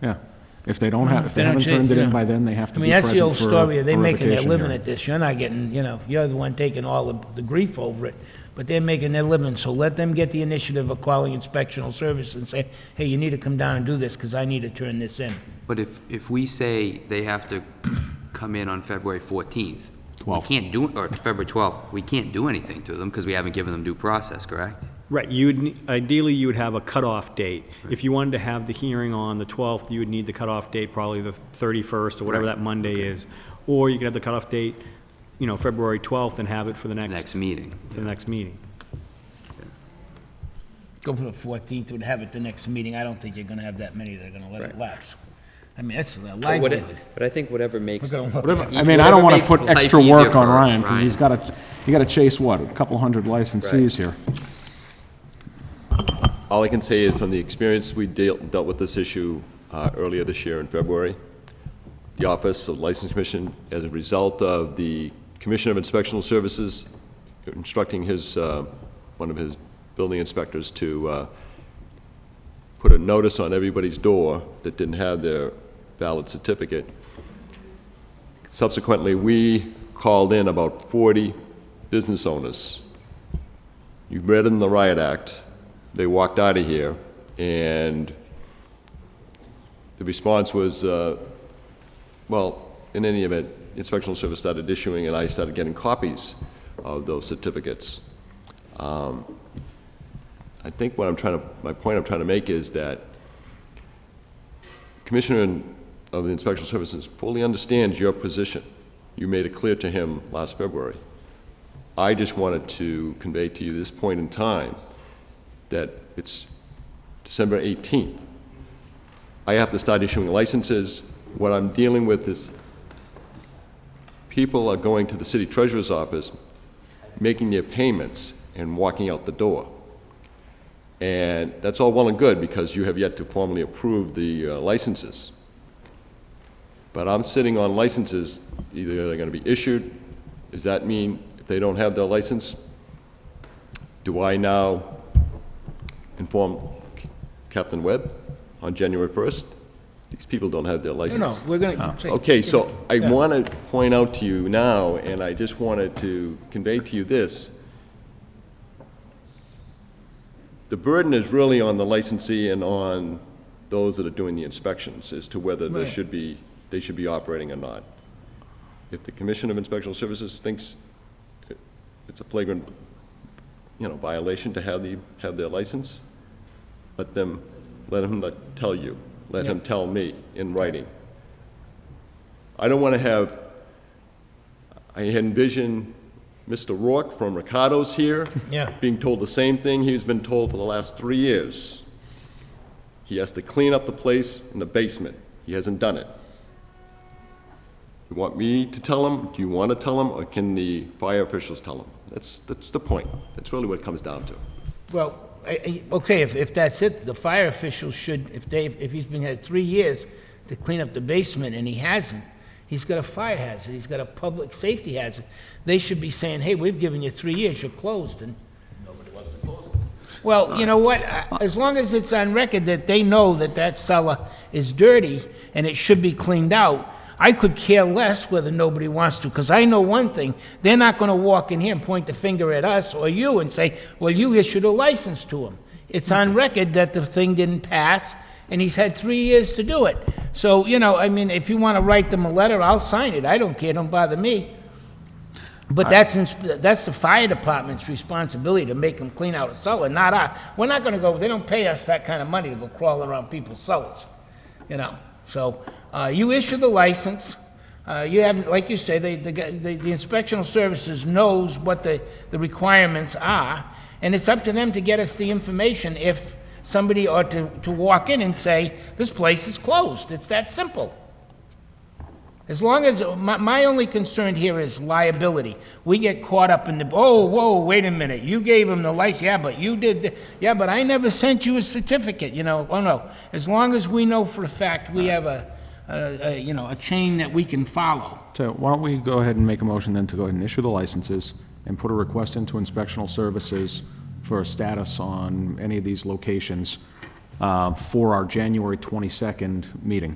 Yeah. If they don't have, if they They don't haven't cha- turned it you in know. by then, they have to I be mean, that's present the old for story, a they're making their revocation living hearing. at this. You're not getting, you're the one taking all the grief over it, but they're making their living, so let them get the initiative of calling inspectional service and say, hey, you need to come down and do this, because I need to turn this in. But if we say they have to come in on February 14th, we 12th. can't do, or February 12th, we can't do anything to them because we haven't given them due process, correct? Right, ideally, you would have a cutoff date. If you wanted to have the hearing on the 12th, you would need the cutoff date probably the 31st or whatever that Monday is. Or you could have the cutoff date, February 12th and have it for the Next meeting. For the next meeting. Go for the 14th and have it the next meeting. I don't think you're gonna have that many that are gonna let it lapse. I mean, that's a livelihood. But I think whatever makes. We're gonna look Whatever, at I mean, I don't want to makes put life extra easier work on for Ryan, because Ryan. you got to chase, what, a couple hundred licensees here. All I can say is from the experience, we dealt with this issue earlier this year in February. The Office of License Commission, as a result of the Commissioner of Inspectional Services instructing one of his building inspectors to put a notice on everybody's door that didn't have their valid certificate. Subsequently, we called in about 40 business owners. You've read in the Riot Act, they walked out of here, and the response was, well, in any event, the inspectional service started issuing, and I started getting copies of those certificates. I think my point I'm trying to make is that Commissioner of the Inspectional Services fully understands your position. You made it clear to him last February. I just wanted to convey to you this point in time that it's December 18th. I have to start issuing licenses. What I'm dealing with is people are going to the city treasurer's office, making their payments and walking out the door. And that's all well and good because you have yet to formally approve the licenses. But I'm sitting on licenses, either they're going to be issued. Does that mean if they don't have their license, do I now inform Captain Webb on January 1st? These people don't have their license. No, we're gonna. Okay, so I want to point out to you now, and I just wanted to convey to you this. The burden is really on the licensee and on those that are doing the inspections as to whether they should be operating or not. If the Commission of Inspectional Services thinks it's a flagrant, violation to have their license, let him tell you. Let him tell me in writing. I don't want to have, I envision Mr. Rourke from Ricardo's here being told the same thing he's been told for the last 3 years. He has to clean up the place in the basement. He hasn't done it. You want me to tell him? Do you want to tell him, or can the fire officials tell him? That's the point. That's really what it comes down to. Well, okay, if that's it, the fire officials should, if he's been had 3 years to clean up the basement and he hasn't, he's got a fire hazard, he's got a public safety hazard. They should be saying, hey, we've given you 3 years, you're closed, and nobody wants to close it. Well, you know what, as long as it's on record that they know that cellar is dirty and it should be cleaned out, I could care less whether nobody wants to, because I know one thing, they're not going to walk in here and point the finger at us or you and say, well, you issued a license to him. It's on record that the thing didn't pass, and he's had 3 years to do it. So, if you want to write them a letter, I'll sign it. I don't care, don't bother me. But that's the fire department's responsibility to make them clean out a cellar, not ours. We're not going to go, they don't pay us that kind of money to go crawl around people's cellars, So, you issue the license, you have, like you say, the inspectional services knows what the requirements are, and it's up to them to get us the information if somebody ought to walk in and say, this place is closed. It's that simple. As long as, my only concern here is liability. We get caught up in whoa, wait a minute, you gave him the license, yeah, but you did, but I never sent you a certificate, oh no. As long as we know for a fact we have a chain that we can follow. So why don't we go ahead and make a motion then to go ahead and issue the licenses and put a request into inspectional services for a status on any of these locations, for our January 22nd meeting.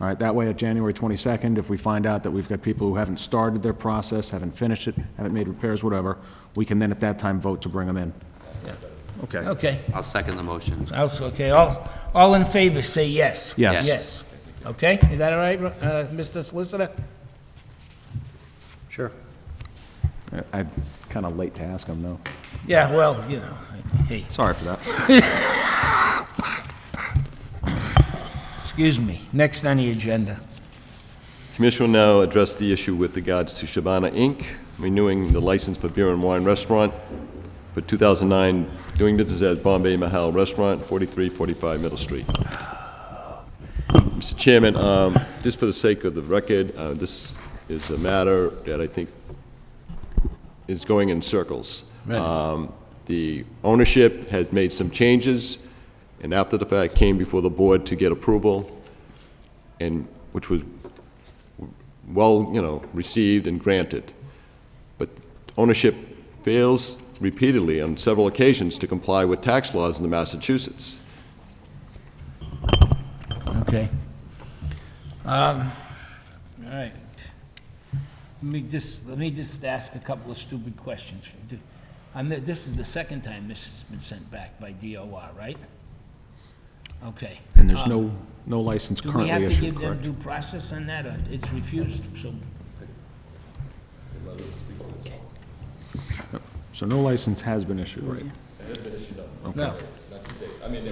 All right, that way at January 22nd, if we find out that we've got people who haven't started their process, haven't finished it, haven't made repairs, whatever, we can then at that time vote to bring them in. Okay. Okay. I'll second the motion. Okay, all in favor, say yes. Yes. Yes. Okay, is that all right, Mr. Solicitor? Sure. I'm kind of late to ask them, though. Yeah, well, you know, hey. Sorry for that. Excuse me. Next on the agenda. Commission will now address the issue with regards to Shabana Inc., renewing the license for beer and wine restaurant for 2009, doing business as Bombay Mahal Restaurant, 4345 Middle Street. Mr. Chairman, just for the sake of the record, this is a matter that I think is going in circles. Right. The ownership had made some changes, and after the fact came before the board to get approval, and which was well, received and granted. But ownership fails repeatedly on several occasions to comply with tax laws in Massachusetts. Okay. All right. Let me just ask a couple of stupid questions. This is the second time this has been sent back by DOR, right? Okay. And there's no license Do we currently have to issued, give them correct? due process on that, or it's refused, so? So no license has been issued, right? No. I mean,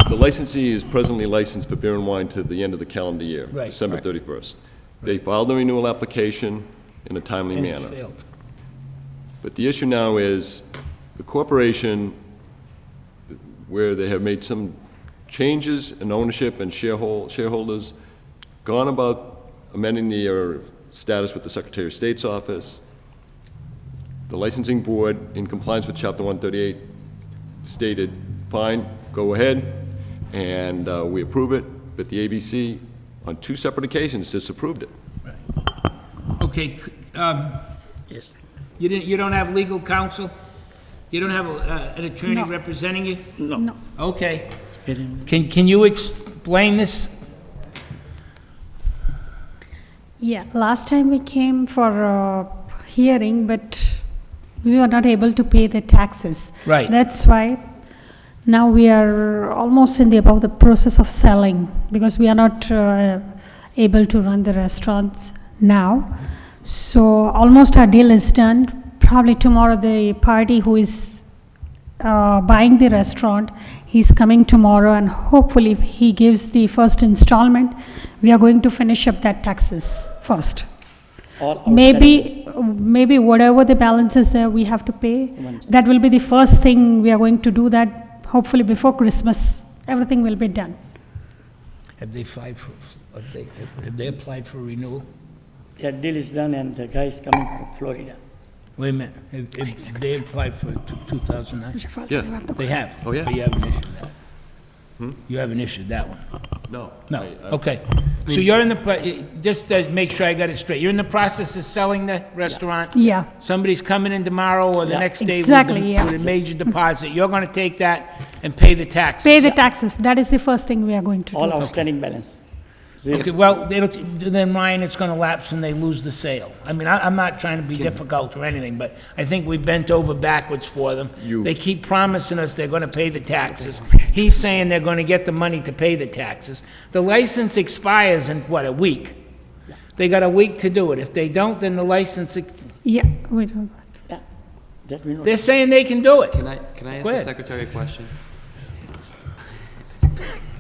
the licensee is presently licensed for beer and wine to the end of the calendar year, Right. December 31st. They filed the renewal application in a timely And it manner. failed. But the issue now is the corporation, where they have made some changes in ownership and shareholders, gone about amending their status with the Secretary of State's office. The licensing board, in compliance with Chapter 138, stated, fine, go ahead, and we approve it, but the ABC, on 2 separate occasions, disapproved it. Okay, Yes. you don't have legal counsel? You don't have an attorney No. representing you? No. Okay. Can you explain this? Yeah, last time we came for a hearing, but we were not able to pay the taxes. Right. That's why now we are almost in about the process of selling, because we are not able to run the restaurants now. So almost our deal is done. Probably tomorrow the party who is buying the restaurant, he's coming tomorrow, and hopefully if he gives the first installment, we are going to finish up that taxes first. Maybe whatever the balance is there we have to pay, that will be the first thing we are going to do, that hopefully before Christmas, everything will be done. Have they applied for, have they applied for renewal? Their deal is done and the guy is coming from Florida. Wait a minute, if they applied for 2009? Yeah. They have? Oh, yeah. But you haven't issued that? You haven't issued that one? No. No, okay. So you're in the, just to make sure I got it straight, you're in the process of selling the restaurant? Yeah. Somebody's coming in tomorrow or the next day Exactly, yeah. with a major deposit. You're going to take that and pay the taxes? Pay the taxes, that is the first thing we are going to do. All outstanding balance. Zero. Okay, well, then Ryan, it's going to lapse and they lose the sale. I mean, I'm not trying to be difficult or anything, but I think we bent over backwards for them. They keep promising us they're going to pay the taxes. He's saying they're going to get the money to pay the taxes. The license expires in, what, a week? They got a week to do it. If they don't, then the license, Yeah, we do that. Yeah, that we know. they're saying they can do it. Can I ask Go the ahead. secretary a question?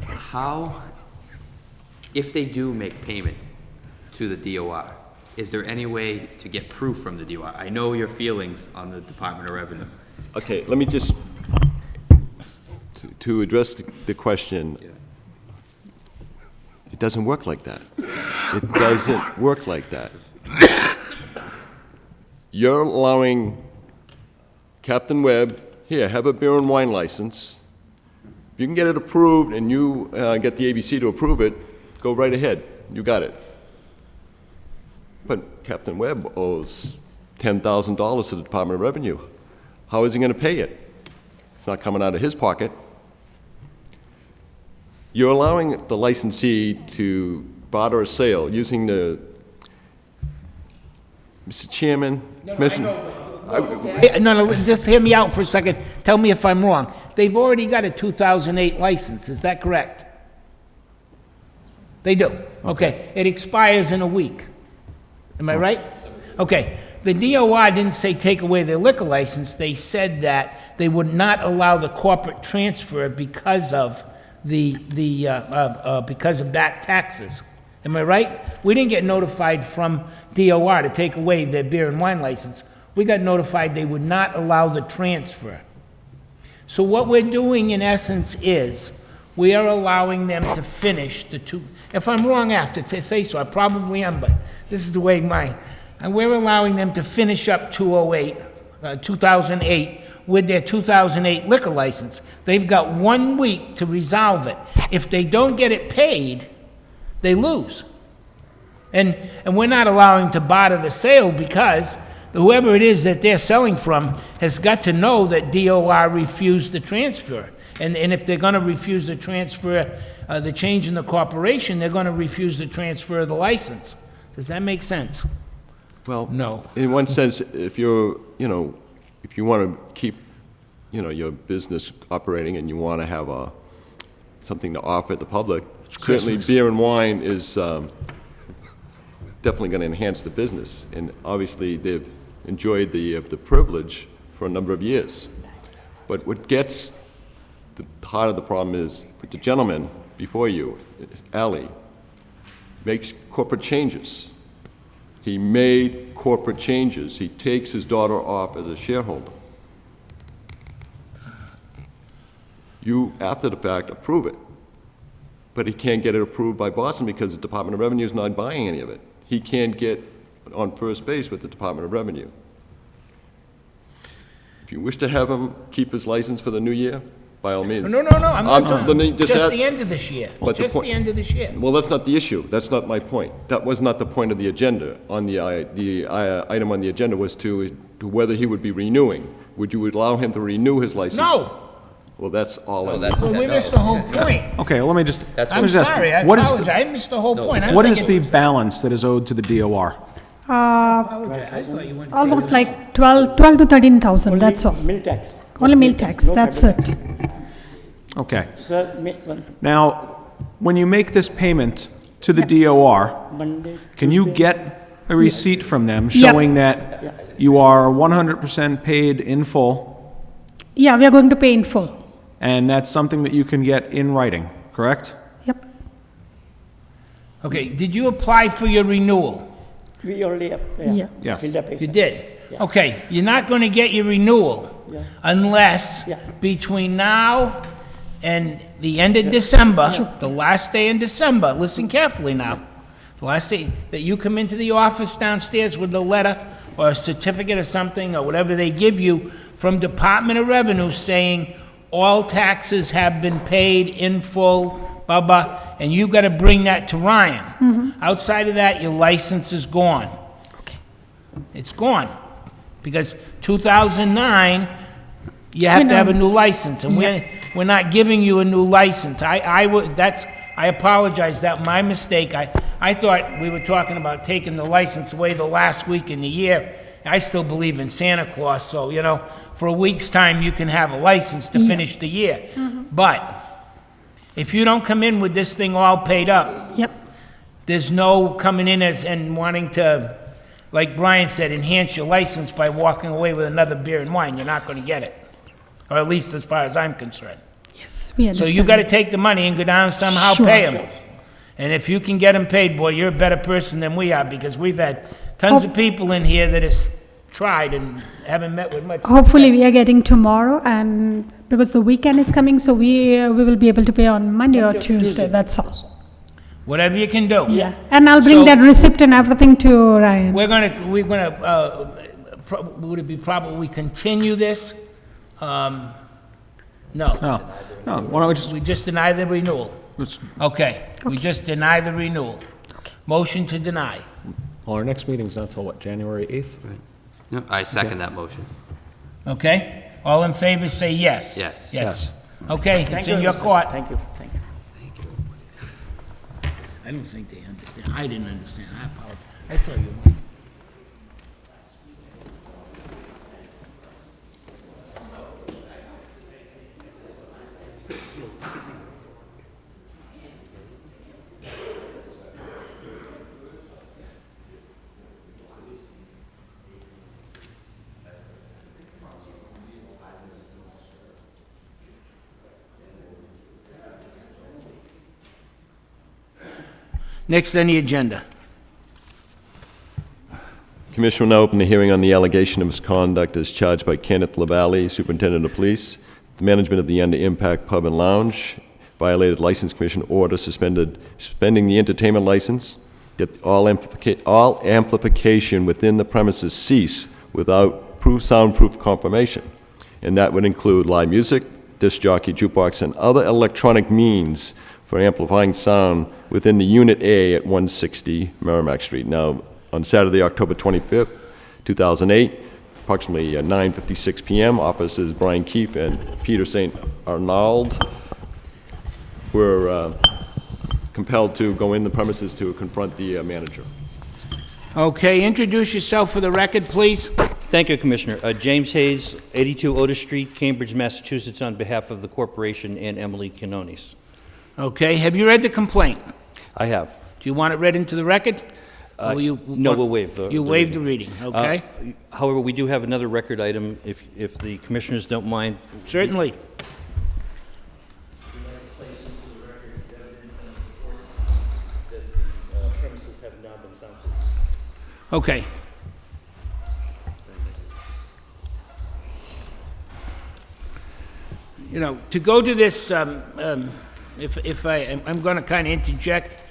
How, if they do make payment to the DOR, is there any way to get proof from the DOR? I know your feelings on the Department of Revenue. Okay, let me just, to address the question, it doesn't work like that. It doesn't work like that. You're allowing Captain Webb, here, have a beer and wine license. If you can get it approved and you get the ABC to approve it, go right ahead, you got it. But Captain Webb owes $10,000 to the Department of Revenue. How is he going to pay it? It's not coming out of his pocket. You're allowing the licensee to barter a sale using the, Mr. Chairman, Commissioner. No, just hear me out for a second. Tell me if I'm wrong. They've already got a 2008 license, is that correct? They do? Okay. It expires in a week. Am I right? Okay. The DOR didn't say take away their liquor license. They said that they would not allow the corporate transfer because of because of back taxes. Am I right? We didn't get notified from DOR to take away their beer and wine license. We got notified they would not allow the transfer. So what we're doing in essence is we are allowing them to finish the two. If I'm wrong after, to say so, I probably am, but this is the way and we're allowing them to finish up 2008 with their 2008 liquor license. They've got 1 week to resolve it. If they don't get it paid, they lose. And we're not allowing to barter the sale because whoever it is that they're selling from has got to know that DOR refused the transfer. And if they're going to refuse the transfer, the change in the corporation, they're going to refuse the transfer of the license. Does that make sense? Well, no. In one sense, if you're, if you want to keep, your business operating and you want to have something to offer the public, certainly beer and wine is definitely going to enhance the business. And obviously, they've enjoyed the privilege for a number of years. But what gets the heart of the problem is that the gentleman before you, Ali, makes corporate changes. He made corporate changes. He takes his daughter off as a shareholder. You, after the fact, approve it. But he can't get it approved by Boston because the Department of Revenue is not buying any of it. He can't get on first base with the Department of Revenue. If you wish to have him keep his license for the new year, by all means. No, I'm not talking, just the end of this year. Just the end of this year. Well, that's not the issue. That's not my point. That was not the point of the agenda. On the item on the agenda was to whether he would be renewing. Would you allow him to renew his license? No. Well, that's all I Well, we missed the whole point. Okay, let me just. I'm sorry, I apologize. I missed the whole point. What is the balance that is owed to the DOR? Almost like 12 to 13,000, that's all. Mill tax. Only meal tax, that's it. Okay. Sir, Now, when you make this payment to the DOR, can you get a receipt from them showing that you are 100% paid in full? Yeah, we are going to pay in full. And that's something that you can get in writing, correct? Yep. Okay, did you apply for your renewal? We already Yeah. Yes. You did? Okay, you're not going to get your renewal unless between now and the end of December, the last day in December, listen carefully now, the last day that you come into the office downstairs with a letter or a certificate or something or whatever they give you from Department of Revenue saying all taxes have been paid in full, blah, blah, and you got to bring that to Ryan. Outside of that, your license is gone. Okay. It's gone. Because 2009, you have to have a new license, and we're not giving you a new license. I apologize, that my mistake. I thought we were talking about taking the license away the last week in the year. I still believe in Santa Claus, so, for a week's time, you can have a license to finish the year. But if you don't come in with this thing all paid up, there's no coming in and wanting to, like Brian said, enhance your license by walking away with another beer and wine. You're not going to get it, or at least as far as I'm concerned. Yes, we So understand. you got to take the money and go down and somehow pay them. And if you can get them paid, boy, you're a better person than we are, because we've had tons of people in here that have tried and haven't met with much. Hopefully, we are getting tomorrow, and because the weekend is coming, so we will be able to pay on Monday or Tuesday, that's all. Whatever you can do. Yeah, and I'll bring that receipt and everything to Ryan. We're gonna, would it be proper we continue this? No. No, why don't we just... We just deny the renewal. Okay, we just deny the renewal. Motion to deny. Well, our next meeting's not till what, January 8th? Yep, I second that motion. Okay? All in favor, say yes. Yes. Yes. Okay, it's in your court. Thank you. I don't think they understand. I didn't understand. I apologize. I thought you might. Next on the agenda. Commission will now open the hearing on the allegation of misconduct as charged by Kenneth LaValle, Superintendent of Police. The management of the Under Impact Pub and Lounge violated License Commission order suspending the entertainment license, that all amplification within the premises cease without soundproof confirmation. And that would include live music, disc jockey, jukebox, and other electronic means for amplifying sound within the Unit A at 160 Merrimack Street. Now, on Saturday, October 25th, 2008, approximately 9:56 p.m., officers Brian Keefe and Peter St. Arnold were compelled to go in the premises to confront the manager. Okay, introduce yourself for the record, please. Thank you, Commissioner. James Hayes, 82 Otis Street, Cambridge, Massachusetts, on behalf of the corporation and Emily Quinones. Okay, have you read the complaint? I have. Do you want it read into the record? No, we'll waive the You waive the reading, okay? However, we do have another record item, if the commissioners don't mind. Certainly. Okay. You know, to go to this, I'm going to kind of interject.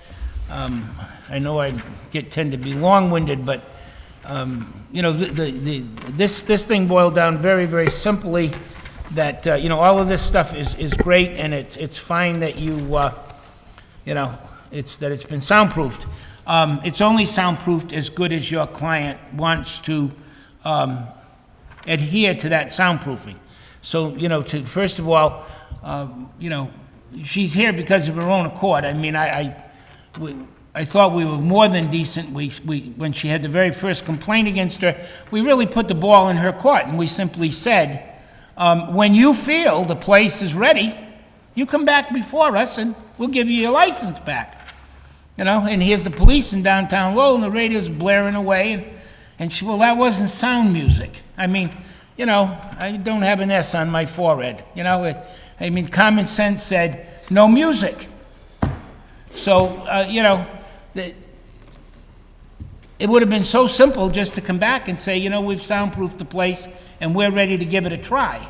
I know I tend to be long-winded, but you know, this thing boiled down very, very simply that you know, all of this stuff is great, and it's fine that you know, it's been soundproofed. It's only soundproofed as good as your client wants to adhere to that soundproofing. So, you know, first of all, you know, she's here because of her own accord. I mean, I thought we were more than decent. When she had the very first complaint against her, we really put the ball in her court, and we simply said, when you feel the place is ready, you come back before us, and we'll give you your license back. You know, and here's the police in downtown Lowell, and the radio's blaring away, and she, well, that wasn't sound music. I mean, you know, I don't have an S on my forehead. You know, I mean, common sense said, no music. So, you know, it would have been so simple just to come back and say, you know, we've soundproofed the place, and we're ready to give it a try.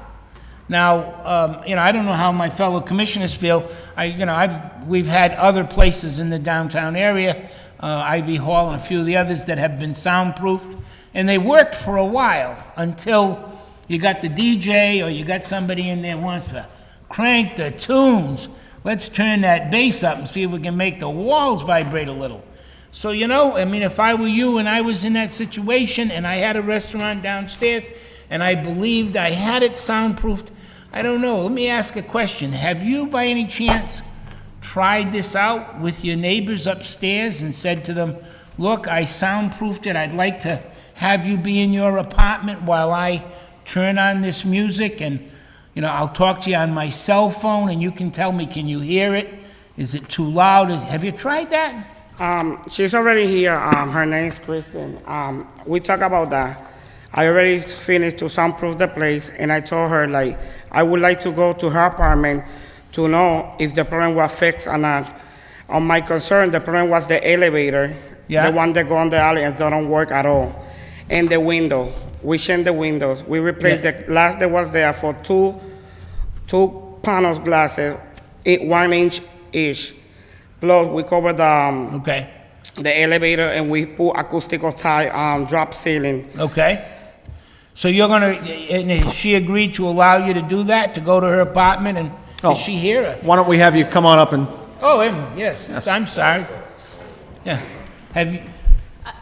Now, you know, I don't know how my fellow commissioners feel. You know, we've had other places in the downtown area, Ivy Hall and a few of the others that have been soundproofed, and they worked for a while until you got the DJ or you got somebody in there who wants to crank the tunes. Let's turn that bass up and see if we can make the walls vibrate a little. So, you know, I mean, if I were you and I was in that situation and I had a restaurant downstairs and I believed I had it soundproofed, I don't know. Let me ask a question. Have you, by any chance, tried this out with your neighbors upstairs and said to them, look, I soundproofed it. I'd like to have you be in your apartment while I turn on this music, and, you know, I'll talk to you on my cell phone, and you can tell me, can you hear it? Is it too loud? Have you tried that? She's already here. Her name's Kristen. We talk about that. I already finished to soundproof the place, and I told her, like, I would like to go to her apartment to know if the problem was fixed or not. On my concern, the problem was the elevator, the one that go on the alley and don't work at all, and the window. We changed the windows. We replaced the glass that was there for two panels glasses, 1 inch each. Plus, we covered the elevator, and we put acoustical tie drop ceiling. Okay. So you're gonna, and she agreed to allow you to do that, to go to her apartment, and is she here? Why don't we have you come on up and... Oh, yes, I'm sorry. Yeah.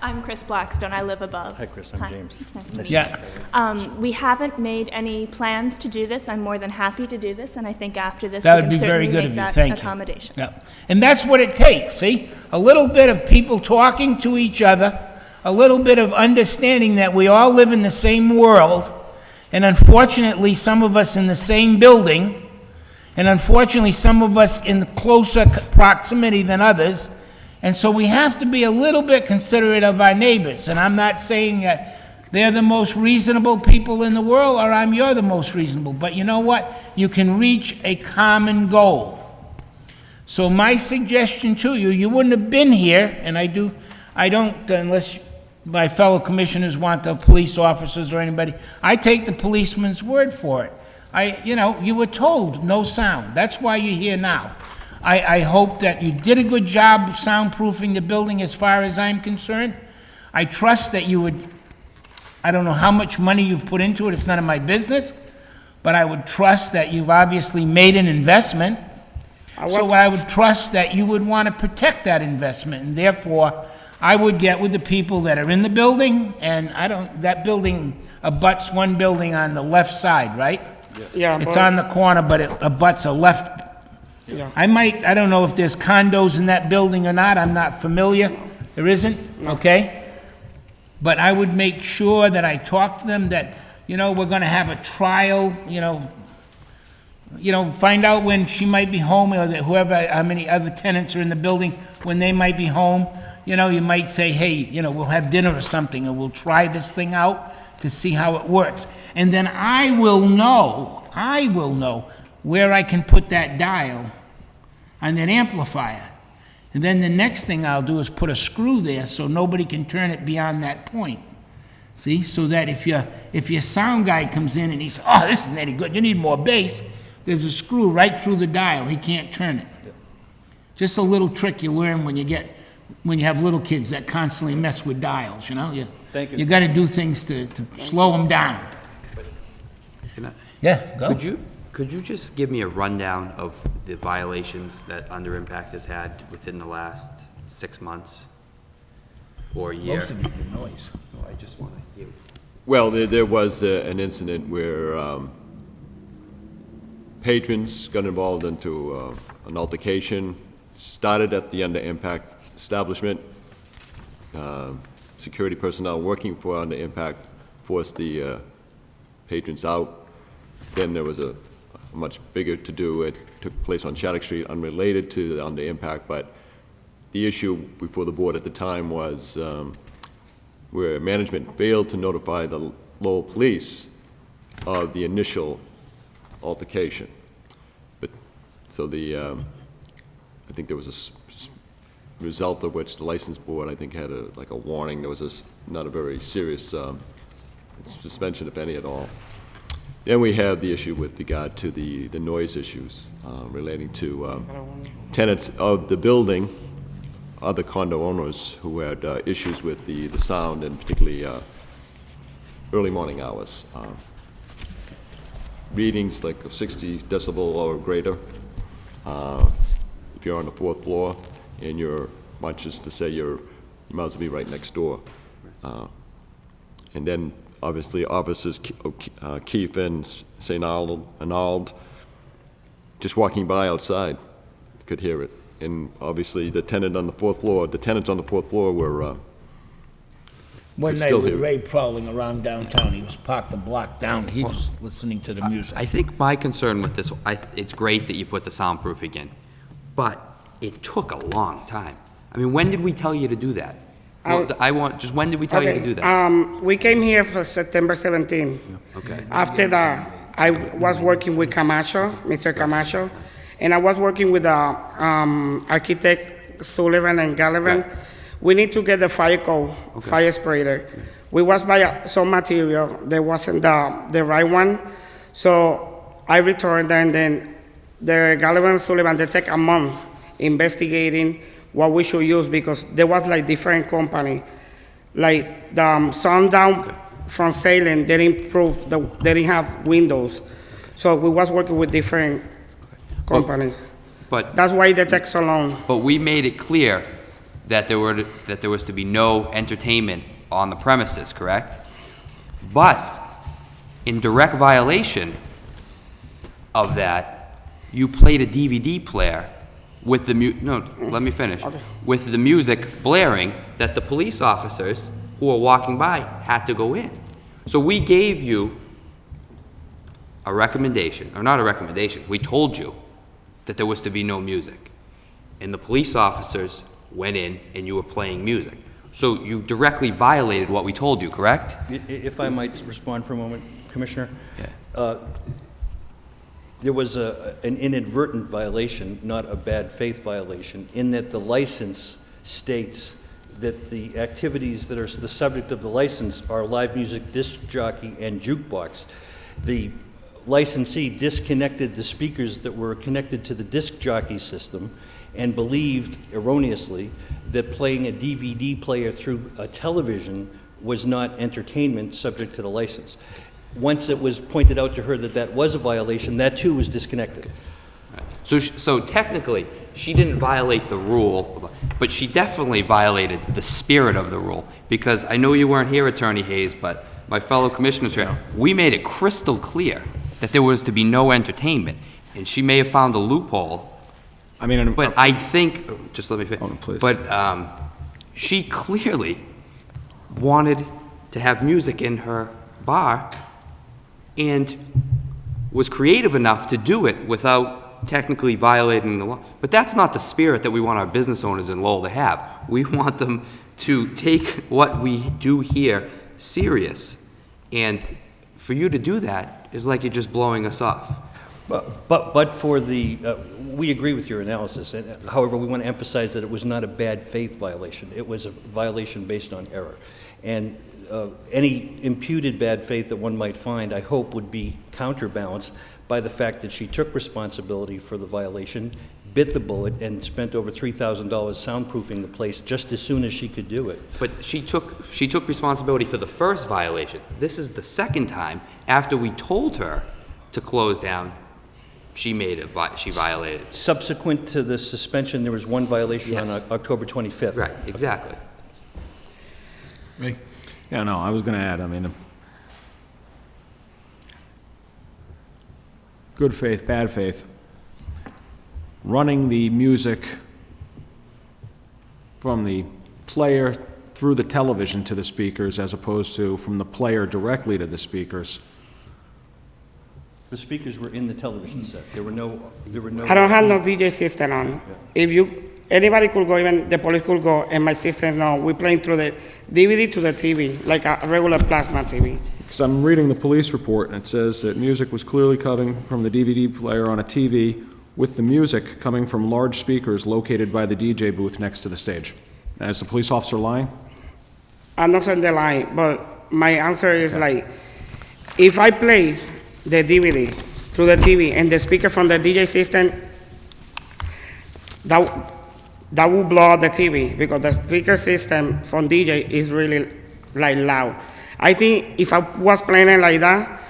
I'm Chris Blackstone. I live above. Hi, Chris. I'm James. It's nice to meet Yeah. you. We haven't made any plans to do this. I'm more than happy to do this, and I think after this, That we would can be very certainly good make of you. that Thank you. accommodation. Yeah. And that's what it takes, see? A little bit of people talking to each other, a little bit of understanding that we all live in the same world, and unfortunately, some of us in the same building, and unfortunately, some of us in closer proximity than others. And so we have to be a little bit considerate of our neighbors. And I'm not saying that they're the most reasonable people in the world, or you're the most reasonable. But you know what? You can reach a common goal. So my suggestion to you, you wouldn't have been here, and I don't, unless my fellow commissioners want the police officers or anybody, I take the policeman's word for it. You were told no sound. That's why you're here now. I hope that you did a good job soundproofing the building as far as I'm concerned. I trust that you would, I don't know how much money you've put into it, it's none of my business, but I would trust that you've obviously made an investment. So I would trust that you would want to protect that investment, and therefore, I would get with the people that are in the building, and that building abuts one building on the left side, right? Yeah. It's on the corner, but it abuts a left. Yeah. I don't know if there's condos in that building or not, I'm not familiar. There isn't? Okay. But I would make sure that I talk to them that, we're gonna have a trial, find out when she might be home, or that how many other tenants are in the building, when they might be home. You might say, hey, we'll have dinner or something, and we'll try this thing out to see how it works. And then I will know where I can put that dial on that amplifier. And then the next thing I'll do is put a screw there so nobody can turn it beyond that point. See, so that if your sound guy comes in and he says, oh, this isn't any good, you need more bass, there's a screw right through the dial, he can't turn it. Just a little trick you learn when you have little kids that constantly mess with dials, Thank you. You gotta do things to slow them down. Yeah, go. Could you just give me a rundown of the violations that Under Impact has had within the last 6 months or a year? Most of it is noise. I just want to hear. Well, there was an incident where patrons got involved into an altercation, started at the Under Impact establishment. Security personnel working for Under Impact forced the patrons out. Then there was a much bigger to-do. It took place on Shattuck Street, unrelated to the Under Impact, but the issue before the board at the time was where management failed to notify the Lowell police of the initial altercation. But so I think there was a result of which the license board, I think, had a warning. There was not a very serious suspension, if any at all. Then we have the issue with regard to the noise issues relating to tenants of the building, other condo owners who had issues with the sound, and particularly early morning hours. Readings like of 60 decibel or greater. If you're on the 4th floor and you're, much as to say you might as well be right next door. And then obviously officers Keefe and St. Arnold, just walking by outside could hear it. And obviously the tenants on the 4th floor were One could night still with hear it. Ray prowling around downtown, he was parked a block down, he was listening to the music. I think my concern with this, it's great that you put the soundproofing in, but it took a long time. I mean, when did we tell you to do that? When did we tell you to do that? We came here for September 17. Okay. After that, I was working with Camacho, Mr. Camacho, and I was working with architect Sullivan and Gallivan. Right. We need to get the fire code, fire sprayer. We was by some material, there wasn't the right one, so I returned, and then the Gallivan Sullivan, they take a month investigating what we should use, because there was like different company, like the Sundown from Salem, they didn't prove that they didn't have windows, so we was working with different companies. But That's why they take so long. But we made it clear that there was to be no entertainment on the premises, correct? But in direct violation of that, you played a DVD player with the let me finish. With the music blaring that the police officers who were walking by had to go in. So we gave you a recommendation, or not a recommendation, we told you that there was to be no music. And the police officers went in and you were playing music. So you directly violated what we told you, correct? If I might respond for a moment, Commissioner? There was an inadvertent violation, not a bad faith violation, in that the license states that the activities that are the subject of the license are live music, disc jockey, and jukebox. The licensee disconnected the speakers that were connected to the disc jockey system and believed erroneously that playing a DVD player through a television was not entertainment subject to the license. Once it was pointed out to her that that was a violation, that too was disconnected. So technically, she didn't violate the rule, but she definitely violated the spirit of the rule, because I know you weren't here, Attorney Hayes, but my fellow commissioners here, we made it crystal clear that there was to be no entertainment, and she may have found a loophole. I mean, but I think, just let me finish. Please. But she clearly wanted to have music in her bar and was creative enough to do it without technically violating the law. But that's not the spirit that we want our business owners in Lowell to have. We want them to take what we do here serious. And for you to do that is like you're just blowing us off. But for the, we agree with your analysis. However, we want to emphasize that it was not a bad faith violation. It was a violation based on error. And any imputed bad faith that one might find, I hope, would be counterbalanced by the fact that she took responsibility for the violation, bit the bullet, and spent over $3,000 soundproofing the place just as soon as she could do it. But she took responsibility for the first violation. This is the second time after we told her to close down. She violated. Subsequent to the suspension, there was one violation on October 25th. Right, exactly. Me? Yeah, no, I was going to add, I mean, good faith, bad faith. Running the music from the player through the television to the speakers as opposed to from the player directly to the speakers. The speakers were in the television set. There were no. I don't have no DJ system on. Yeah. Anybody could go, even the police could go, and my sisters know we're playing through the DVD to the TV, like a regular plasma TV. Because I'm reading the police report, and it says that music was clearly coming from the DVD player on a TV, with the music coming from large speakers located by the DJ booth next to the stage. Is the police officer lying? I'm not saying they're lying, but my answer is like, if I play the DVD through the TV and the speaker from the DJ system, that will blow out the TV, because the speaker system from DJ is really like loud. I think if I was playing it like that,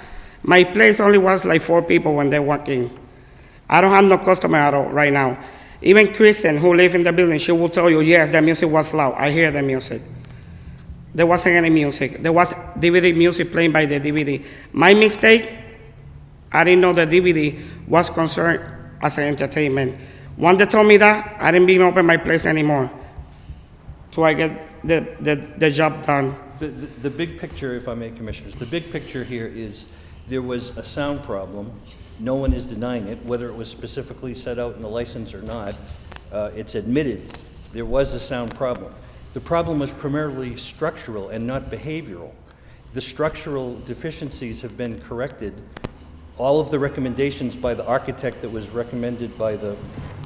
my place only was like 4 people when they walk in. I don't have no customer at all right now. Even Kristen, who lives in the building, she will tell you, yes, the music was loud. I hear the music. There wasn't any music. There was DVD music playing by the DVD. My mistake, I didn't know the DVD was concerned as an entertainment. Once they told me that, I didn't even open my place anymore. So I get the job done. The big picture, if I may, Commissioners, the big picture here is there was a sound problem. No one is denying it, whether it was specifically set out in the license or not. It's admitted there was a sound problem. The problem was primarily structural and not behavioral. The structural deficiencies have been corrected. All of the recommendations by the architect that was recommended by the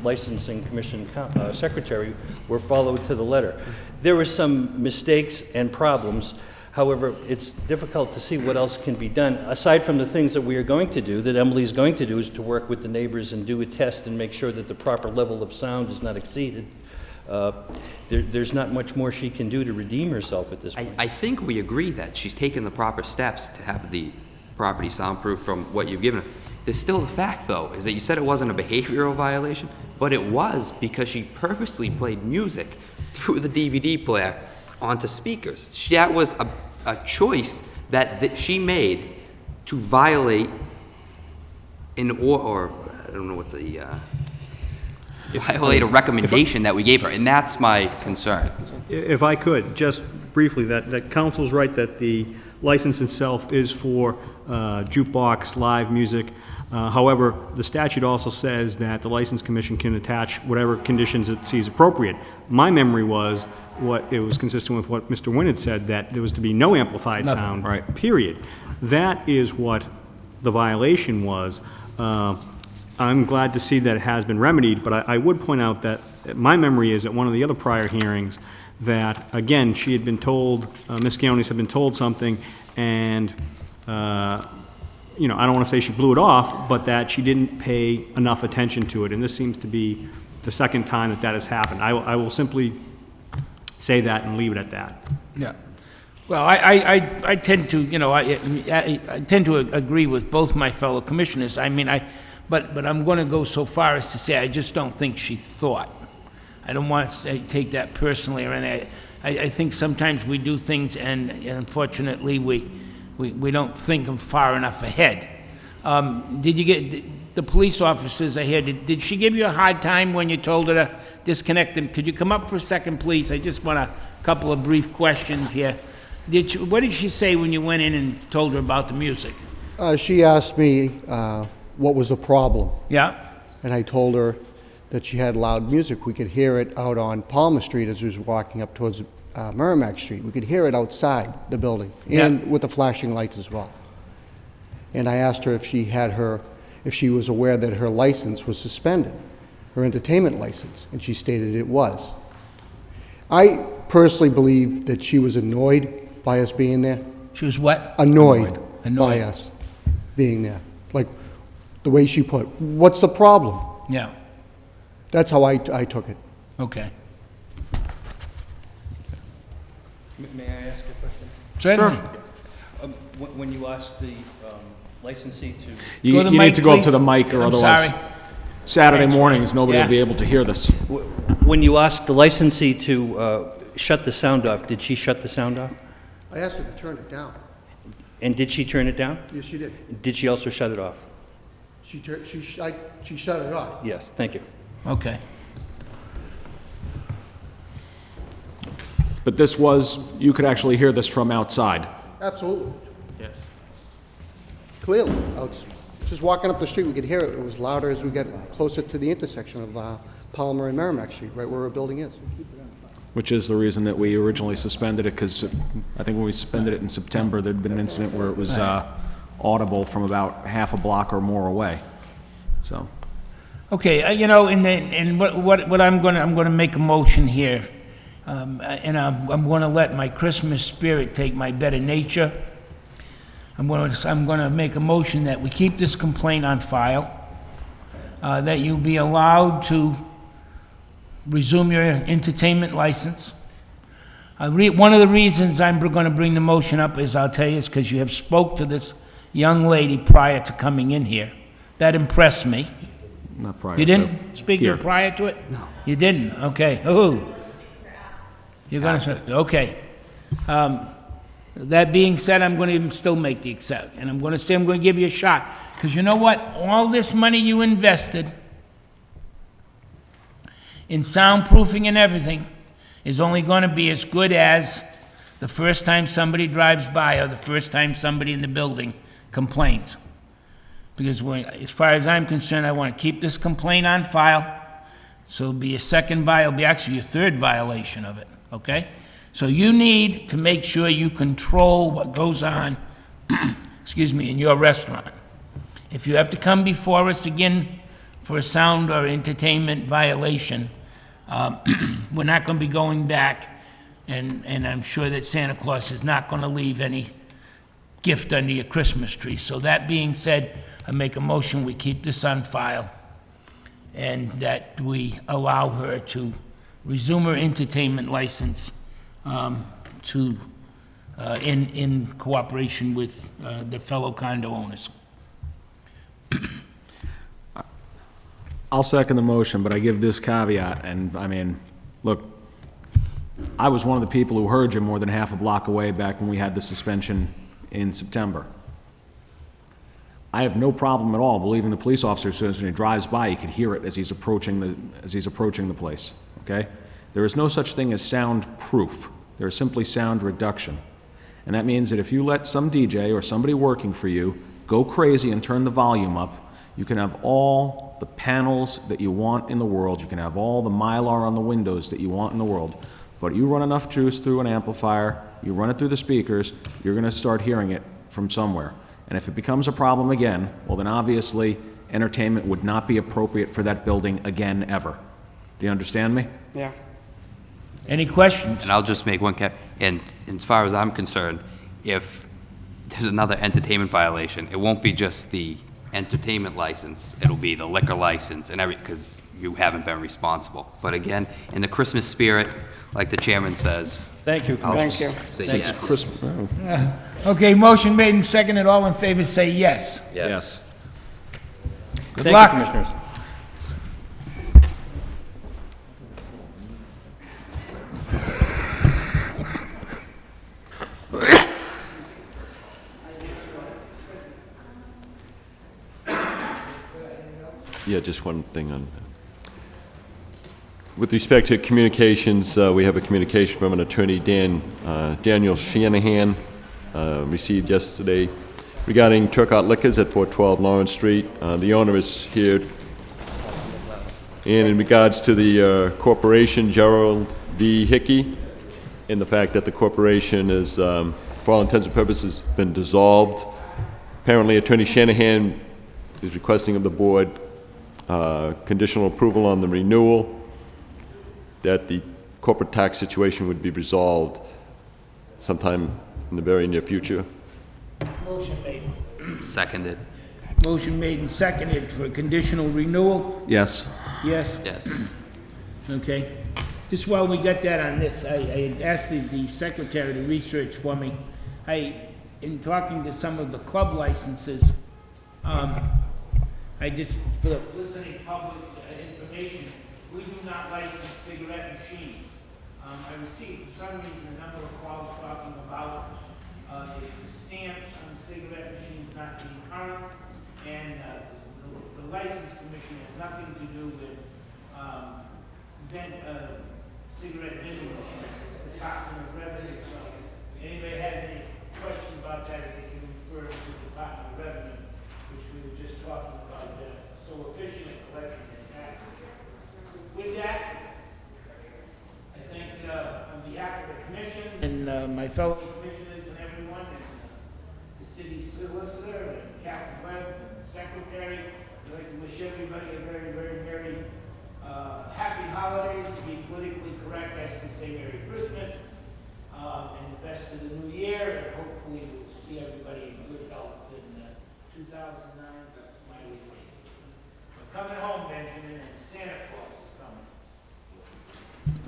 licensing commission secretary were followed to the letter. There were some mistakes and problems. However, it's difficult to see what else can be done. Aside from the things that we are going to do, that Emily is going to do, is to work with the neighbors and do a test and make sure that the proper level of sound is not exceeded. There's not much more she can do to redeem herself at this point. I think we agree that she's taken the proper steps to have the property soundproof from what you've given us. There's still the fact, though, is that you said it wasn't a behavioral violation, but it was because she purposely played music through the DVD player onto speakers. That was a choice that she made to violate or I don't know what the, violate a recommendation that we gave her, and that's my concern. If I could, just briefly, that council's right that the license itself is for jukebox, live music. However, the statute also says that the License Commission can attach whatever conditions it sees appropriate. My memory was it was consistent with what Mr. Wynn had said, that there was to be no amplified sound, period. That is what the violation was. I'm glad to see that it has been remedied, but I would point out that my memory is at one of the other prior hearings that, again, she had been told, Ms. Gionis had been told something, and you know, I don't want to say she blew it off, but that she didn't pay enough attention to it, and this seems to be the second time that that has happened. I will simply say that and leave it at that. Yeah. Well, I tend to, you know, I tend to agree with both my fellow commissioners. I mean, but I'm going to go so far as to say I just don't think she thought. I don't want to take that personally, or anything. I think sometimes we do things, and unfortunately we don't think them far enough ahead. Did you get the police officers are here? Did she give you a hard time when you told her to disconnect them? Could you come up for a second, please? I just want a couple of brief questions here. What did she say when you went in and told her about the music? She asked me what was the problem. Yeah. And I told her that she had loud music. We could hear it out on Palmer Street as we was walking up towards Merrimack Street. We could hear it outside the building, and with the flashing lights as well. And I asked her if she was aware that her license was suspended, her entertainment license, and she stated it was. I personally believe that she was annoyed by us being there. She was what? Annoyed by us being there. Like the way she put, what's the problem? Yeah. That's how I took it. Okay. May I ask a question? Certainly. When you asked the licensee to... You need to go up to the mic, or otherwise Saturday mornings, nobody will be able to hear this. When you asked the licensee to shut the sound off, did she shut the sound off? I asked her to turn it down. And did she turn it down? Yes, she did. Did she also shut it off? She shut it off. Yes, thank you. Okay. But this was, you could actually hear this from outside. Absolutely. Yes. Clearly. Just walking up the street, we could hear it. It was louder as we got closer to the intersection of Palmer and Merrimack Street, right where our building is. Which is the reason that we originally suspended it, because I think when we suspended it in September, there'd been an incident where it was audible from about half a block or more away. So. Okay, you know, and what I'm going to make a motion here, and I'm going to let my Christmas spirit take my better nature. I'm going to make a motion that we keep this complaint on file, that you be allowed to resume your entertainment license. One of the reasons I'm going to bring the motion up is, I'll tell you, is because you have spoke to this young lady prior to coming in here. That impressed me. Not prior. You didn't speak to her prior to it? No. You didn't? Okay. Oh. You're going to, okay. That being said, I'm going to still make the exception, and I'm going to say I'm going to give you a shot, because you know what? All this money you invested in soundproofing and everything is only going to be as good as the first time somebody drives by or the first time somebody in the building complains. Because as far as I'm concerned, I want to keep this complaint on file, so it'll be a it'll be actually a third violation of it, okay? So you need to make sure you control what goes on, excuse me, in your restaurant. If you have to come before us again for a sound or entertainment violation, we're not going to be going back, and I'm sure that Santa Claus is not going to leave any gift under your Christmas tree. So that being said, I make a motion we keep this on file, and that we allow her to resume her entertainment license in cooperation with the fellow condo owners. I'll second the motion, but I give this caveat, and I mean, look, I was one of the people who heard you more than half a block away back when we had the suspension in September. I have no problem at all believing the police officer, as soon as he drives by, he can hear it as he's approaching the place, okay? There is no such thing as sound proof. There is simply sound reduction. And that means that if you let some DJ or somebody working for you go crazy and turn the volume up, you can have all the panels that you want in the world. You can have all the Mylar on the windows that you want in the world. But you run enough juice through an amplifier, you run it through the speakers, you're going to start hearing it from somewhere. And if it becomes a problem again, well, then obviously entertainment would not be appropriate for that building again, ever. Do you understand me? Yeah. Any questions? And I'll just make one and as far as I'm concerned, if there's another entertainment violation, it won't be just the entertainment license, it'll be the liquor license and because you haven't been responsible. But again, in the Christmas spirit, like the chairman says. Thank you. Thank you. Say yes. Christmas. Okay, motion made and seconded. All in favor say yes. Yes. Good Thank luck. you, Commissioners. Yeah, just one thing on. With respect to communications, we have a communication from an attorney, Daniel Shanahan, received yesterday regarding Turcotte Liquors at 412 Lawrence Street. The owner is here. And in regards to the corporation, Gerald V. Hickey, and the fact that the corporation is, for all intents and purposes, been dissolved. Apparently, Attorney Shanahan is requesting of the board conditional approval on the renewal, that the corporate tax situation would be resolved sometime in the very near future. Motion made. Seconded. Motion made and seconded for conditional renewal. Yes. Yes? Yes. Okay. Just while we got that on this, I had asked the secretary to research for me. In talking to some of the club licenses, I just, for the listening public's information, we do not license cigarette machines. I received, for some reason, a number of calls talking about the stamps on the cigarette machines not being current, and the license commission has nothing to do with cigarette vending machines. It's the Department of Revenue, so if anybody has any question about that, they can refer to the Department of Revenue, which we were just talking about. They're so efficient at collecting their taxes. With that, I think on behalf of the commission and my fellow commissioners and everyone, and the city solicitor and Captain Webb and the secretary, I'd like to wish everybody a very, very merry, happy holidays. To be politically correct, I can say Merry Christmas and the best of the new year, and hopefully we'll see everybody in good health in 2009. That's smiley faces. We're coming home, Benjamin, and Santa Claus is coming.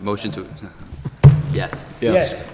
Motion to, yes. Yes.